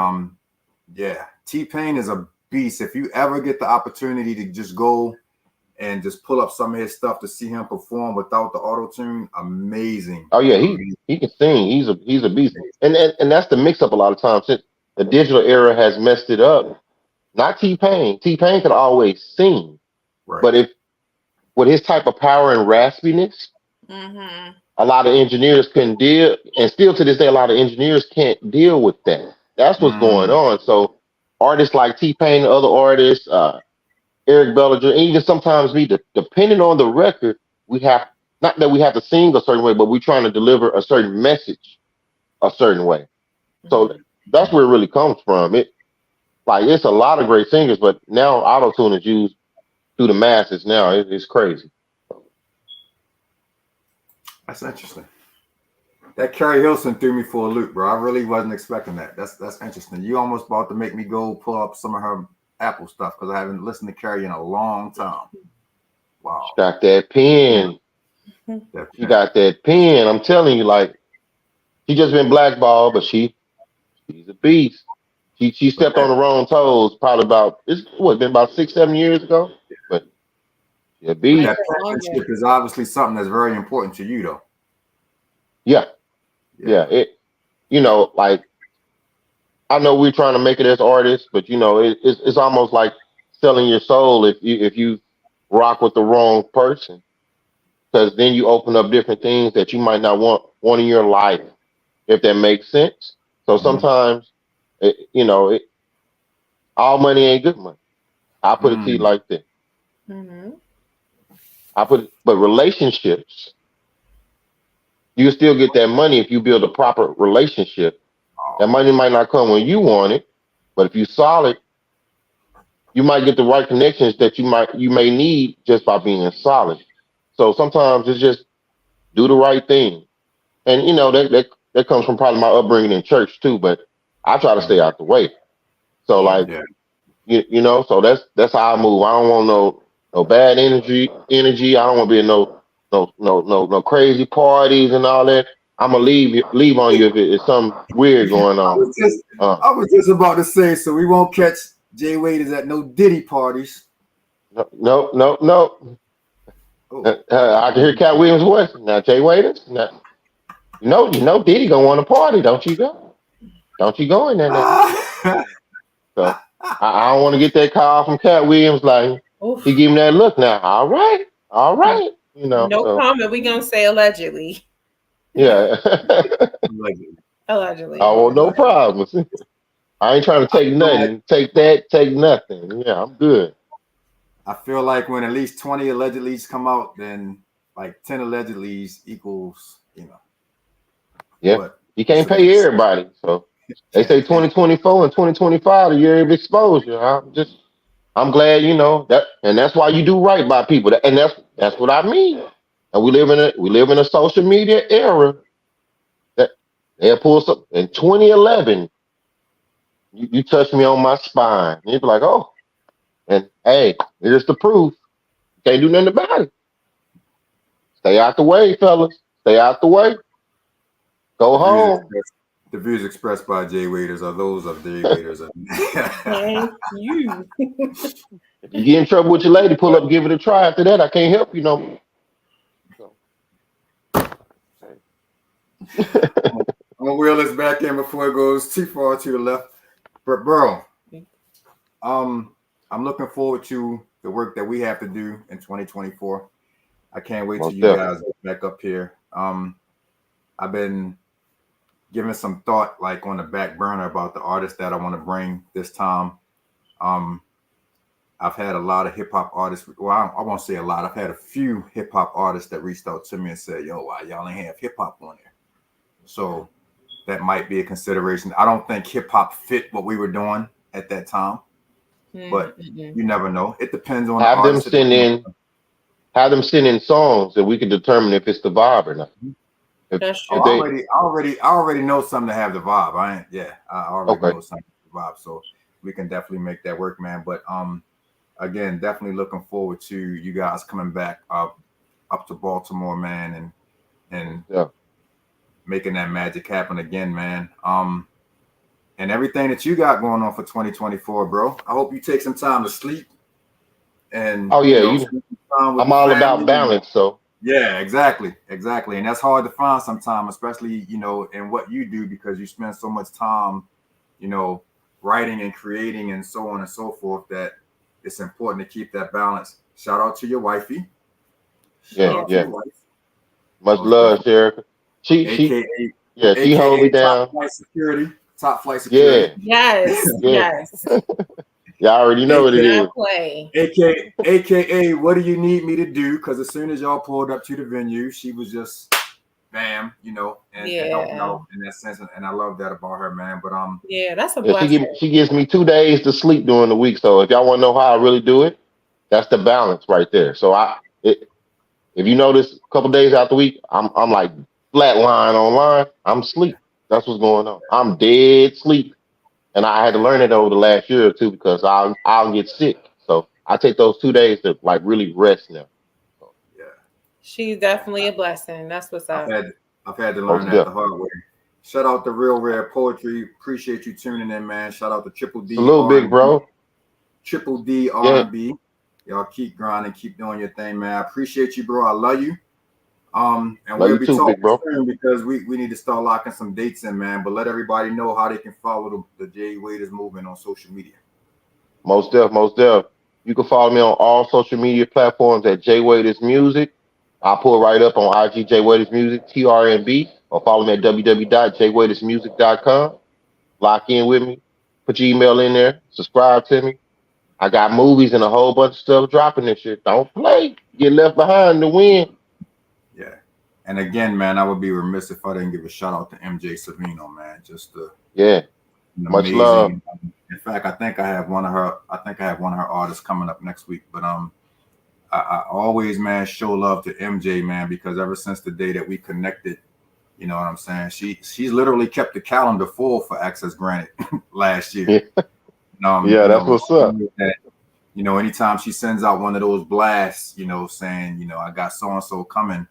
yeah, T-Pain is a beast. If you ever get the opportunity to just go and just pull up some of his stuff to see him perform without the auto-tune, amazing. Oh yeah, he can sing. He's a beast. And that's the mix up a lot of times. Since the digital era has messed it up. Not T-Pain. T-Pain can always sing. Right. But if with his type of power and raspiness, a lot of engineers couldn't deal, and still to this day, a lot of engineers can't deal with that. That's what's going on. So artists like T-Pain, other artists, Eric Bellinger, even sometimes me, depending on the record, we have, not that we have to sing a certain way, but we're trying to deliver a certain message a certain way. So that's where it really comes from. It's a lot of great singers, but now auto-tune is used through the masses now. It's crazy. That's interesting. That Carrie Hilson threw me for a loop, bro. I really wasn't expecting that. That's interesting. You almost about to make me go pull up some of her Apple stuff because I haven't listened to Carrie in a long time. Wow. She got that pen. She got that pen. I'm telling you, she just been blackballed, but she's a beast. She stepped on the wrong toes probably been about 6-7 years ago? But yeah, beast. That partnership is obviously something that's very important to you, though. Yeah. I know we're trying to make it as artists, but it's almost like selling your soul if you rock with the wrong person, because then you open up different things that you might not want in your life, if that makes sense. So sometimes, all money ain't good money. I put it to you like that. But relationships, you still get that money if you build a proper relationship. That money might not come when you want it, but if you solid, you might get the right connections that you may need just by being solid. So sometimes it's just do the right thing, and that comes from probably my upbringing in church too. But I try to stay out the way. So so that's how I move. I don't want no bad energy. I don't want to be in no crazy parties and all that. I'm gonna leave on you if it's something weird going on. I was just about to say, so we won't catch Jay Waders at no Diddy parties. No. I can hear Cat Williams' voice. Now Jay Waders. Now, Diddy gonna want to party. Don't you go? Don't you go in there now? So I don't want to get that call from Cat Williams like he give me that look now. All right. No comment. We gonna say allegedly. Yeah. Allegedly. Oh, well, no problems. I ain't trying to take nothing. Take nothing. Yeah, I'm good. I feel like when at least 20 allegedlys come out, then like 10 allegedlys equals, Yeah, but you can't pay everybody. So they say 2024 and 2025 the year of exposure. I'm glad that, and that's why you do right by people. And that's what I mean. And we live in a social media era that they'll pull something in 2011. You touched me on my spine. And you'd be like, oh, and hey, here's the proof. You can't do nothing about it. Stay out the way, fellas. Stay out the way. Go home. The views expressed by Jay Waders are those of Jay Waders. Thank you. If you get in trouble with your lady, pull up, give it a try. After that, I can't help you no more. I'm gonna wheel this back in before it goes too far to the left. But bro, I'm looking forward to the work that we have to do in 2024. I can't wait till you guys get back up here. I've been giving some thought, like on the back burner, about the artists that I want to bring this time. I've had a lot of hip hop artists. Well, I won't say a lot. I've had a few hip hop artists that reached out to me and said, "Yo, why y'all ain't have hip hop on there?" So that might be a consideration. I don't think hip hop fit what we were doing at that time, but you never know. It depends on. Have them send in have them send in songs that we can determine if it's the vibe or not. That's true. I already know something to have the vibe. I already know something to the vibe. So we can definitely make that work, man. But again, definitely looking forward to you guys coming back up to Baltimore, man, and making that magic happen again, man. And everything that you got going on for 2024, bro. I hope you take some time to sleep. And I'm all about balance, so yeah, exactly, and that's hard to find sometimes, especially in what you do, because you spend so much time, writing and creating and so on and so forth, that it's important to keep that balance. Shout out to your wifey. Yeah. Much love, Sherika. She hold me down. Top flight security. Yes. Y'all already know what it is. AKA, what do you need me to do? Because as soon as y'all pulled up to the venue, she was just bam, and helping out in that sense. And I love that about her, man. But that's a blessing. She gives me 2 days to sleep during the week. So if y'all want to know how I really do it, that's the balance right there. So if you notice a couple days out the week, I'm like flatline online. I'm asleep. That's what's going on. I'm dead sleep. And I had to learn it over the last year or two, because I'll get sick. So I take those 2 days to like really rest now. So, she's definitely a blessing. That's what's up. I've had to learn that the hard way. Shout out to Real Rare Poetry. Appreciate you tuning in, man. Shout out to Triple D. A little big, bro. Triple D R&B. Y'all keep grinding, keep doing your thing, man. I appreciate you, bro. I love you. And we'll be talking soon, because we need to start locking some dates in, man. But let everybody know how they can follow the Jay Waiters movement on social media. Most def. You can follow me on all social media platforms at Jay Waiters Music. I'll pull it right up on IG, Jay Waiters Music, TRNB, or follow me at www.jaywaitersmusic.com. Lock in with me. Put your email in there. Subscribe to me. I got movies and a whole bunch of stuff dropping this shit. Don't play. Get left behind to win. Yeah. And again, man, I would be remiss if I didn't give a shout out to MJ Savino, man. Just much love. In fact, I think I have one of her artists coming up next week. But I always, man, show love to MJ, man, because ever since the day that we connected, you know what I'm saying? She's literally kept the calendar full for Access Granted last year. That's what's up. That, anytime she sends out one of those blasts, saying, I got so-and-so coming,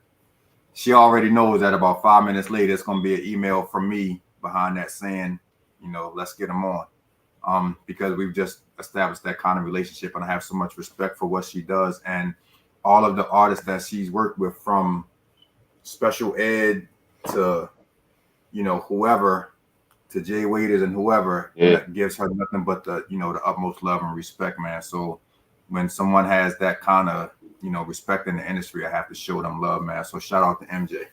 she already knows that about 5 minutes later, it's going to be an email from me behind that saying, let's get them on. Because we've just established that kind of relationship, and I have so much respect for what she does and all of the artists that she's worked with, from Special Ed to, whoever, to Jay Waiters and whoever, that gives her nothing but the utmost love and respect, man. So when someone has that kind of, respect in the industry, I have to show them love, man. So shout out to MJ.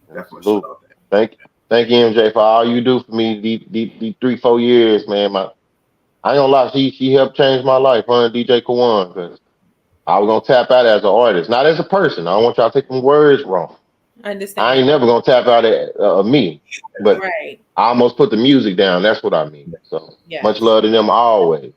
Definitely shout out to MJ. Thank you, MJ, for all you do for me these 3-4 years, man. I ain't gonna lie, she helped change my life, huh, DJ Kawan, because I was gonna tap out as an artist, not as a person. I don't want y'all to take them words wrong. I understand. I ain't never gonna tap out at me, but I almost put the music down. That's what I mean. So much love to them always.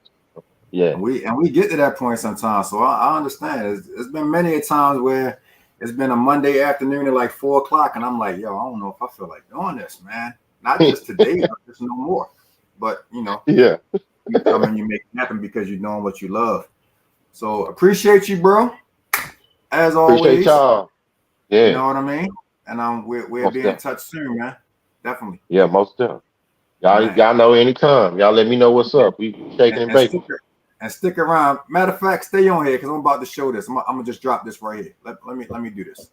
Yeah, and we get to that point sometimes. So I understand. It's been many a times where it's been a Monday afternoon at like 4 o'clock, and I'm like, yo, I don't know if I feel like doing this, man. Not just today, but just no more. But you come and you make it happen because you're doing what you love. So appreciate you, bro. As always. Appreciate y'all. Yeah. You know what I mean? And we'll be in touch soon, man. Definitely. Yeah, most definitely. Y'all know anytime. Y'all let me know what's up. We shaking and baking. And stick around. Matter of fact, stay on here because I'm about to show this. I'm gonna just drop this right here. Let me do this.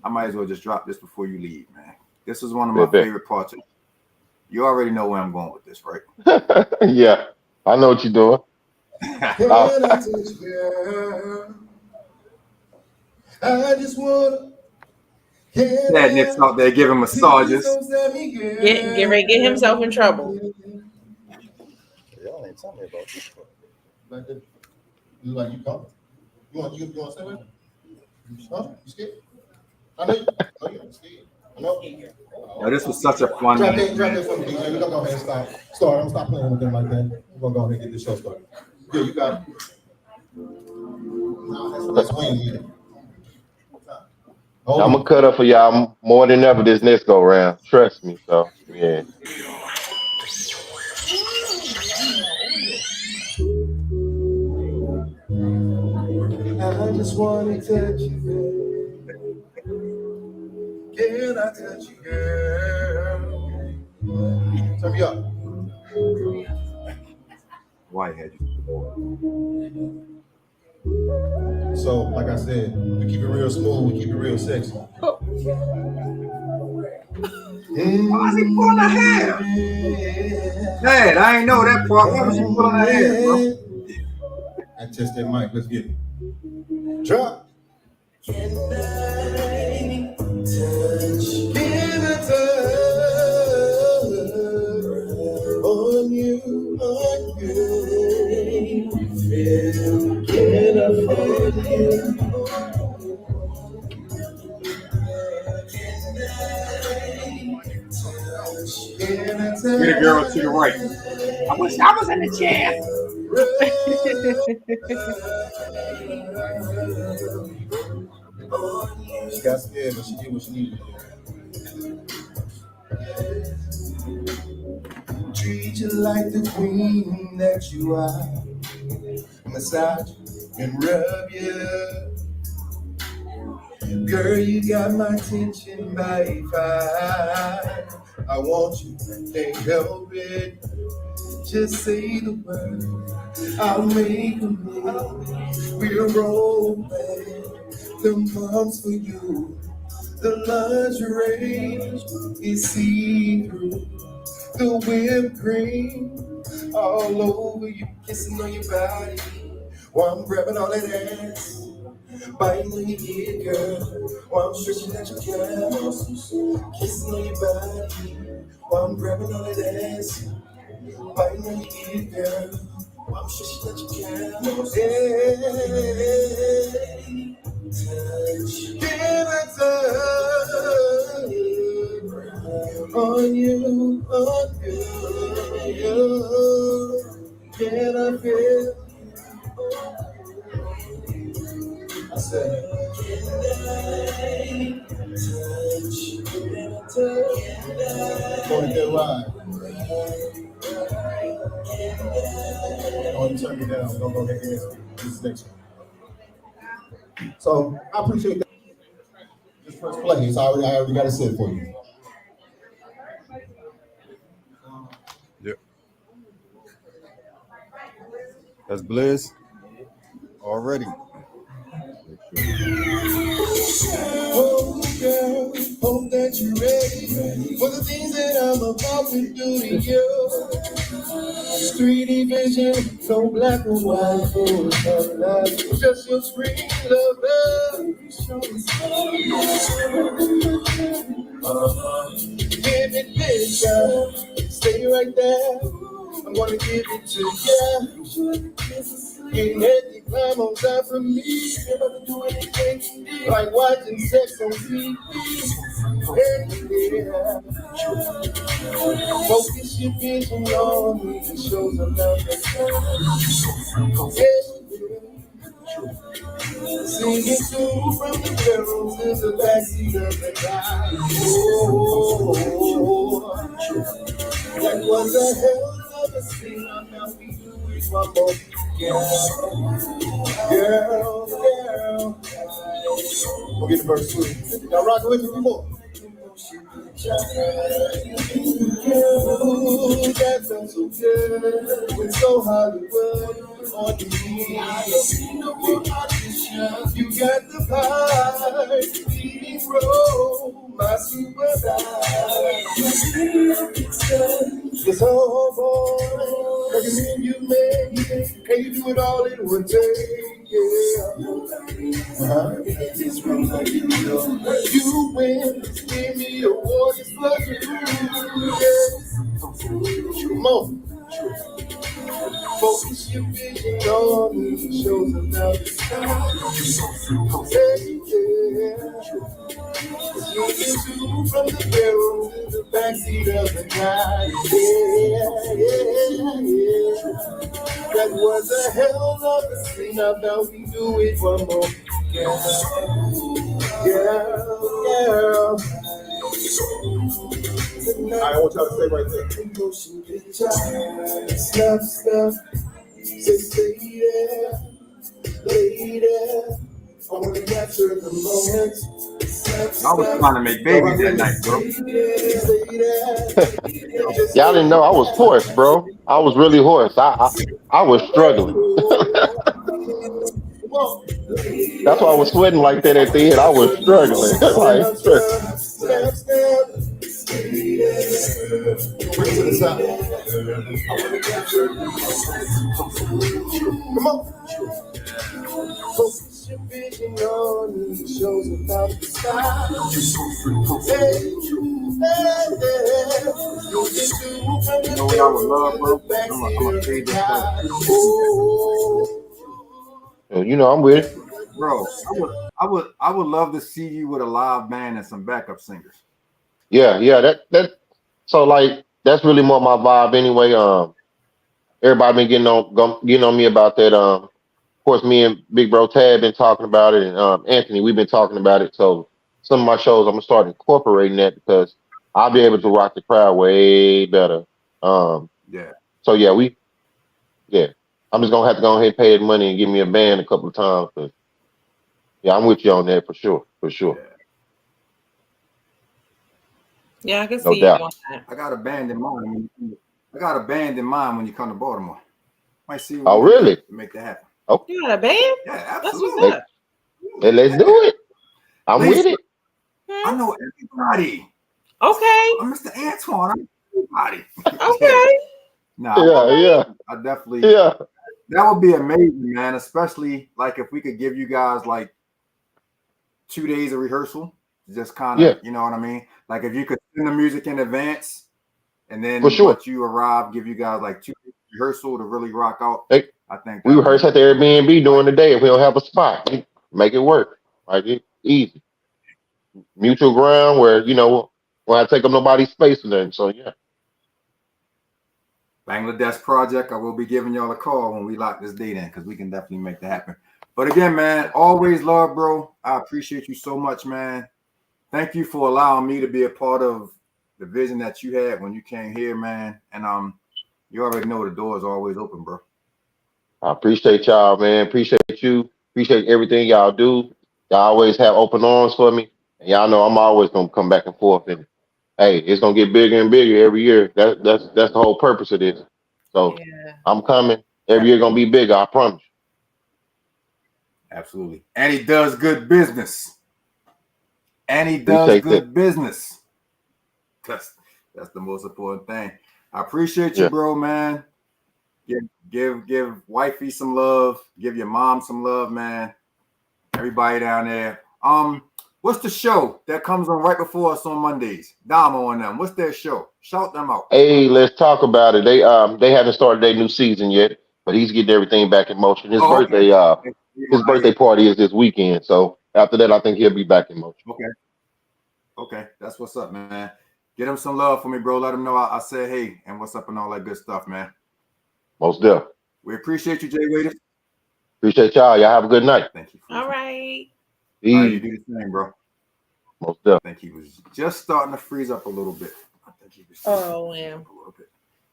I might as well just drop this before you leave, man. This is one of my favorite parts. You already know where I'm going with this, right? Yeah, I know what you're doing. I just wanna. That Nick's out there giving massages. Get himself in trouble. Y'all ain't tell me about this. You like you coming? You want to say that? Huh? You scared? I know you're scared. I know. Now, this was such a fun. Drop that for me, DJ. We're gonna go ahead and start. I'm gonna stop playing with them like that. We're gonna go ahead and get this show started. Yeah, you got it. I'm gonna cut up for y'all more than ever this next go round. Trust me. So yeah. I just wanna touch you, babe. Can I touch you, girl? Turn me up. White had you. So, like I said, we keep it real smooth, we keep it real sexy. Why is he pulling her hair? Dad, I ain't know that part. Why was he pulling her hair, bro? I test that mic. Let's get it. Drop. Can I touch? Can I touch on you, on you? Can I feel you? Get a girl to the right. I wish I was in the chair. She got scared, but she did what she needed to do. Treat you like the queen that you are. Massage and rub you. Girl, you got my attention by fire. I want you, can't help it. Just say the word, I'll make a move. We'll roll back the moms for you. The lingerie is see-through. The whipped cream all over you, kissing on your body while I'm grabbing all that ass. Biting on your ear, girl, while I'm stretching at your calves. Kissing on your body while I'm grabbing all that ass. Biting on your ear, girl, while I'm stretching at your calves. Touch, can I touch on you, can I feel? I said, can I touch? Going to get ride. Oh, you turn me down. Don't go ahead and this next one. So I appreciate that. Just press play. I already got it set for you. Yep. That's Blizz. Already. Oh, girl, hope that you're ready for the things that I'm about to do to you. 3D vision, so black and white, full of color. Just your screen lover. Give it this, girl. Stay right there. I'm gonna give it to you. Can't let you climb on top of me. Never do anything like watching sex on TV. Yeah. Focus your vision on me. It shows a love that's sing it through from the barrel to the backseat of the car. Oh, that was a hell of a scene. I'm now we do it one more. Girl. We'll get to verse 2. Now rock with me more. Ooh, that sounds so good. We're so Hollywood on the you got the power, leading role, my superstar. This whole boy, like a man you made, and you do it all in one day, yeah. You win, give me a award for you, yeah. Come on. Focus your vision on me, shows about the sky. Hey, yeah. Looking through from the barrel to the backseat of the car. Yeah. That was a hell of a scene. Now we do it one more. Girl. I want y'all to stay right there. Snap, snap. Stay there. Lady. I want to capture the moment. I was trying to make babies that night, bro. Y'all didn't know I was hoarse, bro. I was really hoarse. I was struggling. That's why I was sweating like that at the end. I was struggling. Come on. Focus your vision on the shows about the sky. You know what I would love, bro? I'm gonna say this. You know, I'm with it. Bro, I would love to see you with a live band and some backup singers. Yeah. That so like that's really more my vibe anyway. Everybody been getting on me about that. Of course, me and Big Bro Tad been talking about it, and Anthony, we've been talking about it. So some of my shows, I'm gonna start incorporating that because I'll be able to rock the crowd way better. Yeah. So yeah, I'm just gonna have to go ahead and pay that money and give me a band a couple of times. But yeah, I'm with you on that for sure. Yeah, I can see you on that. I got a band in mind. When you come to Baltimore. Might see. Oh, really? To make that happen. Oh, you got a band? Yeah, absolutely. Let's do it. I'm with it. I know everybody. Okay. I'm Mr. Antoine. I'm everybody. Okay. Yeah. I definitely. Yeah. That would be amazing, man. Especially like if we could give you guys like 2 days of rehearsal, just kind of, you know what I mean? Like if you could send the music in advance, and then once you arrive, give you guys like 2 days of rehearsal to really rock out. I think we rehearse at the Airbnb during the day if we don't have a spot. Make it work. Like it's easy. Mutual ground where won't have to take up nobody's space and then. So yeah. Bangladesh project. I will be giving y'all a call when we lock this date in because we can definitely make that happen. But again, man, always love, bro. I appreciate you so much, man. Thank you for allowing me to be a part of the vision that you had when you came here, man. And you already know the door is always open, bro. I appreciate y'all, man. Appreciate you. Appreciate everything y'all do. Y'all always have open arms for me. And y'all know I'm always gonna come back and forth. And hey, it's gonna get bigger and bigger every year. That's the whole purpose of this. So I'm coming. Every year gonna be bigger, I promise. Absolutely. And he does good business. That's the most important thing. I appreciate you, bro, man. Give wifey some love. Give your mom some love, man. Everybody down there. What's the show that comes on right before us on Mondays? Damo and them. What's their show? Shout them out. Hey, let's talk about it. They haven't started their new season yet, but he's getting everything back in motion. His birthday party is this weekend. So after that, I think he'll be back in motion. Okay. That's what's up, man. Get him some love for me, bro. Let him know I said hey and what's up and all that good stuff, man. Most definitely. We appreciate you, Jay Waiter. Appreciate y'all. Y'all have a good night. Thank you. All right. You do the same, bro. Most definitely. I think he was just starting to freeze up a little bit. I think he was a little bit.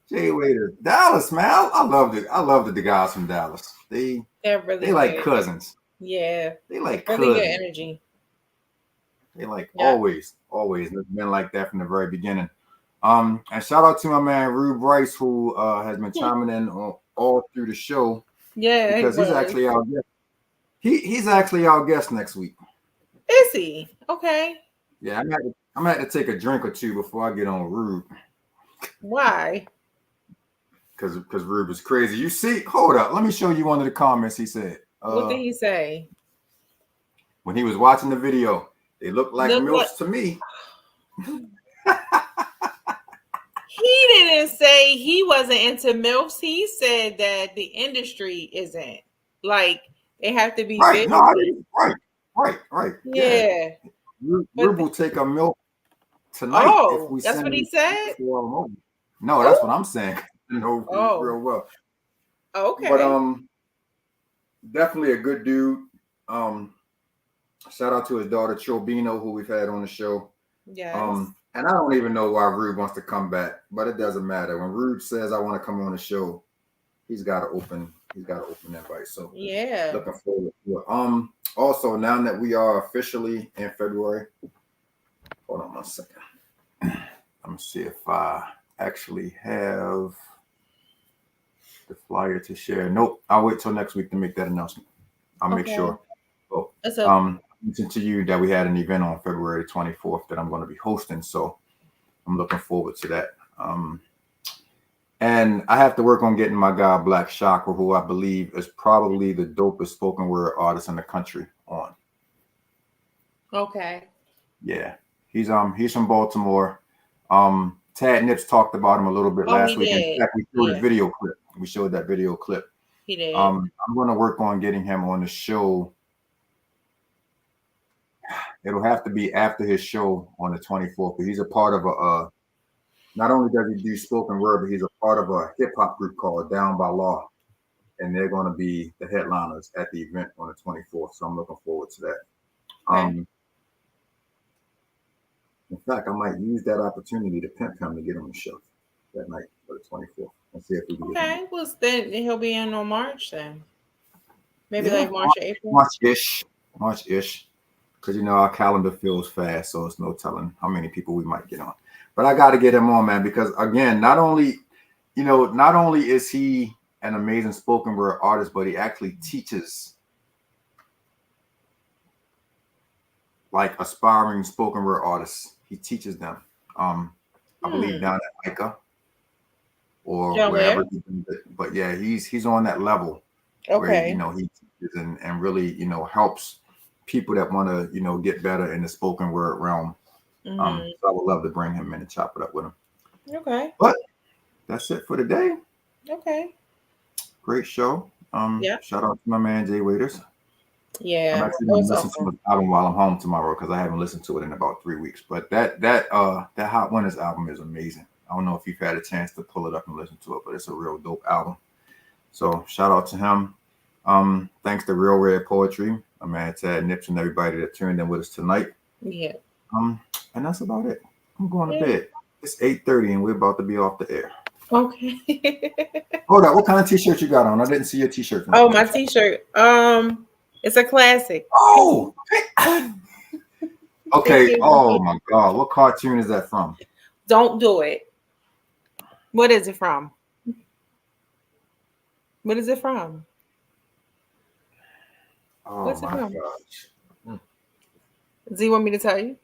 Jay Waiter, Dallas, man. I loved it. I loved the guys from Dallas. They're like cousins. Yeah. They like really good energy. They like always. It's been like that from the very beginning. And shout out to my man Rube Bryce, who has been chiming in all through the show. Yeah, because he's actually our guest. He's actually our guest next week. Is he? Okay. Yeah, I'm gonna have to take a drink or two before I get on Rube. Why? Because Rube is crazy. You see, hold up. Let me show you one of the comments he said. What did he say? When he was watching the video, they look like MILFs to me. He didn't say he wasn't into MILFs. He said that the industry isn't. Like, they have to be right. big. No, I didn't. Right. Yeah. Rube will take a MILF tonight if we that's what he said? No, that's what I'm saying. Real well. Okay. But definitely a good dude. Shout out to his daughter Chobino, who we've had on the show. Yes. And I don't even know why Rude wants to come back, but it doesn't matter. When Rude says I want to come on the show, he's got to open invite. So yeah, looking forward to it. Also, now that we are officially in February, hold on 1 second. I'm gonna see if I actually have the flyer to share. Nope, I'll wait till next week to make that announcement. I'll make sure. So, mentioned to you that we had an event on February 24th that I'm going to be hosting, so I'm looking forward to that. And I have to work on getting my guy Black Chakra, who I believe is probably the dopest spoken word artist in the country, on. Okay. Yeah, he's from Baltimore. Tad Nips talked about him a little bit last week. In fact, we showed a video clip. We showed that video clip. He did. I'm going to work on getting him on the show. It'll have to be after his show on the 24th. He's a part of a. Not only does he do spoken word, but he's a part of a hip hop group called Down by Law, and they're going to be the headliners at the event on the 24th. So I'm looking forward to that. Okay. In fact, I might use that opportunity to pimp him to get on the show that night for the 24th and see if we can. Okay, well then he'll be in on March then. Maybe like March or April. March-ish. Because our calendar fills fast, so it's no telling how many people we might get on. But I got to get him on, man, because again, not only is he an amazing spoken word artist, but he actually teaches like aspiring spoken word artists. He teaches them. I believe down at Ica or wherever. But yeah, he's on that level. Okay. Where he teaches and really helps people that want to get better in the spoken word realm. So I would love to bring him in and chop it up with him. Okay. But that's it for today. Okay. Great show. Shout out to my man Jay Waiters. Yeah. I'm actually going to listen to the album while I'm home tomorrow because I haven't listened to it in about 3 weeks. But that Hot Winners album is amazing. I don't know if you've had a chance to pull it up and listen to it, but it's a real dope album. So shout out to him. Thanks to Real Rare Poetry, my man Tad Nips, and everybody that tuned in with us tonight. Yeah. And that's about it. I'm going to bed. It's 8:30 and we're about to be off the air. Okay. Hold on, what kind of t-shirt you got on? I didn't see your t-shirt. Oh, my t-shirt. It's a classic. Oh. Okay. Oh my God. What cartoon is that from? Don't do it. What is it from? What is it from? Oh, what's it from? Gosh. Do you want me to tell you?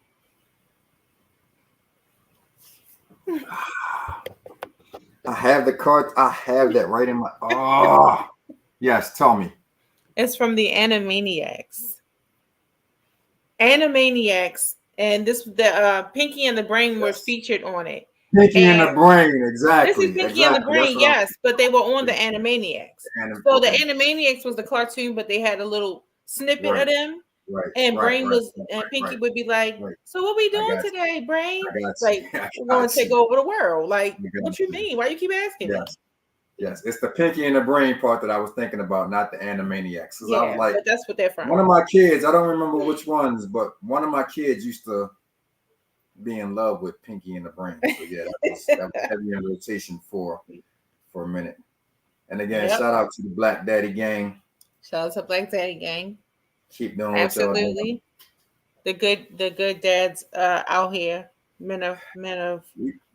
I have the card. I have that right in my. Oh, yes. Tell me. It's from the Animaniacs. Animaniacs, and the Pinky and the Brain were featured on it. Pinky and the Brain, exactly. This is Pinky and the Brain, yes, but they were on the Animaniacs. So the Animaniacs was the cartoon, but they had a little snippet of them. Right. And Brain and Pinky would be like, "So what we doing today, Brain? Like we're going to take over the world. Like what you mean? Why you keep asking me?" Yes, it's the Pinky and the Brain part that I was thinking about, not the Animaniacs. Yeah, I was like, but that's what they're from. One of my kids, I don't remember which ones, but one of my kids used to be in love with Pinky and the Brain. So yeah, that was heavy in rotation for a minute. And again, shout out to the Black Daddy Gang. Shout out to Black Daddy Gang. Keep doing absolutely. The good dads out here, men of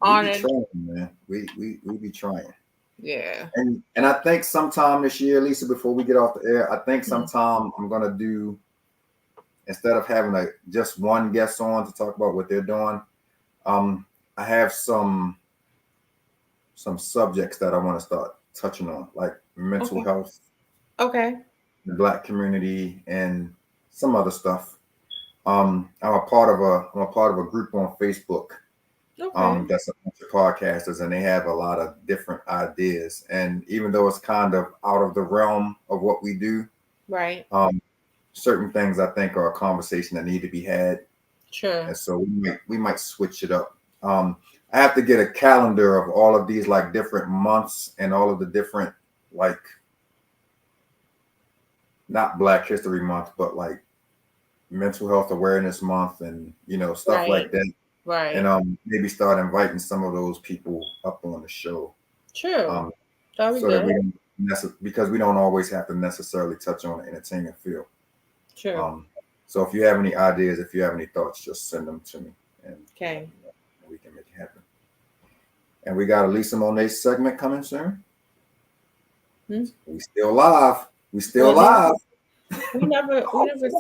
honor. We be trying, man. We be trying. Yeah. And I think sometime this year, Lisa, before we get off the air, I think sometime I'm gonna do, instead of having just one guest on to talk about what they're doing, I have some subjects that I want to start touching on, like mental health. Okay. The Black community and some other stuff. I'm a part of a group on Facebook. Okay. That's a bunch of podcasters, and they have a lot of different ideas. And even though it's kind of out of the realm of what we do, right? Certain things I think are a conversation that need to be had. Sure. And so we might switch it up. I have to get a calendar of all of these like different months and all of the different like not Black History Month, but like Mental Health Awareness Month, and stuff like that. Right. And maybe start inviting some of those people up on the show. True. So that we don't because we don't always have to necessarily touch on the entertainment field. True. So if you have any ideas, if you have any thoughts, just send them to me, and we can make it happen. And we got a Lisa Monet segment coming soon. We still live. We still live. We never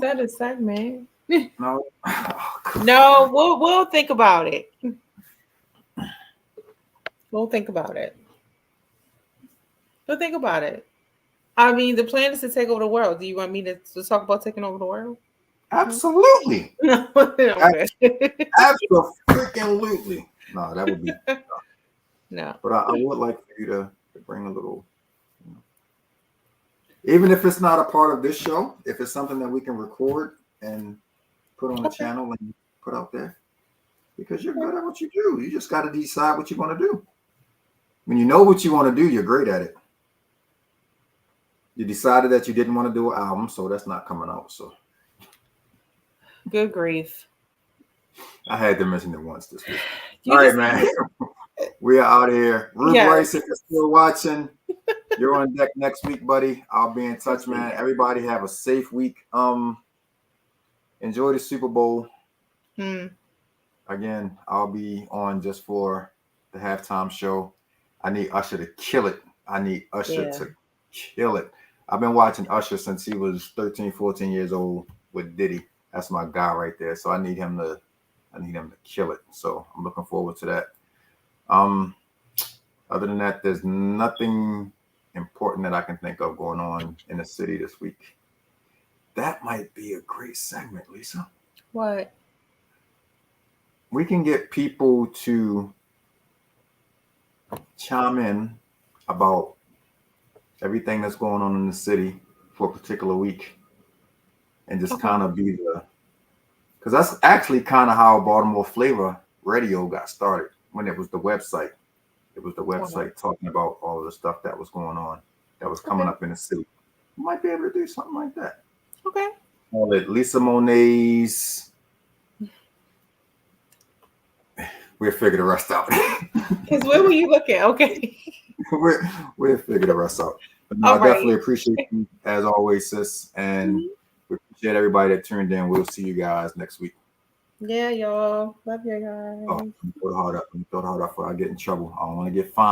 said a segment. No. No, we'll think about it. We'll think about it. We'll think about it. I mean, the plan is to take over the world. Do you want me to talk about taking over the world? Absolutely. Okay. Absolutely. No, that would be no. But I would like for you to bring a little, even if it's not a part of this show, if it's something that we can record and put on the channel and put out there, because you're good at what you do. You just got to decide what you want to do. When you know what you want to do, you're great at it. You decided that you didn't want to do an album, so that's not coming out. So, good grief. I had to mention it once this week. All right, man. We are out of here. Ruth Rice, if you're still watching, you're on deck next week, buddy. I'll be in touch, man. Everybody have a safe week. Enjoy the Super Bowl. Again, I'll be on just for the halftime show. I need Usher to kill it. To kill it. I've been watching Usher since he was 13, 14 years old with Diddy. That's my guy right there. So I need him to kill it. So I'm looking forward to that. Other than that, there's nothing important that I can think of going on in the city this week. That might be a great segment, Lisa. What? We can get people to chime in about everything that's going on in the city for a particular week, and just kind of be because that's actually kind of how Baltimore Flavor Radio got started, when it was the website. It was the website talking about all of the stuff that was going on, that was coming up in the city. You might be able to do something like that. Okay. Call it Lisa Monet's. We'll figure the rest out. Because where were you looking? Okay. We'll figure the rest out. But no, I definitely appreciate you as always, sis. And we appreciate everybody that tuned in. We'll see you guys next week. Yeah, y'all. Love you guys. Oh, throw the heart up before I get in trouble. I don't want to get fined.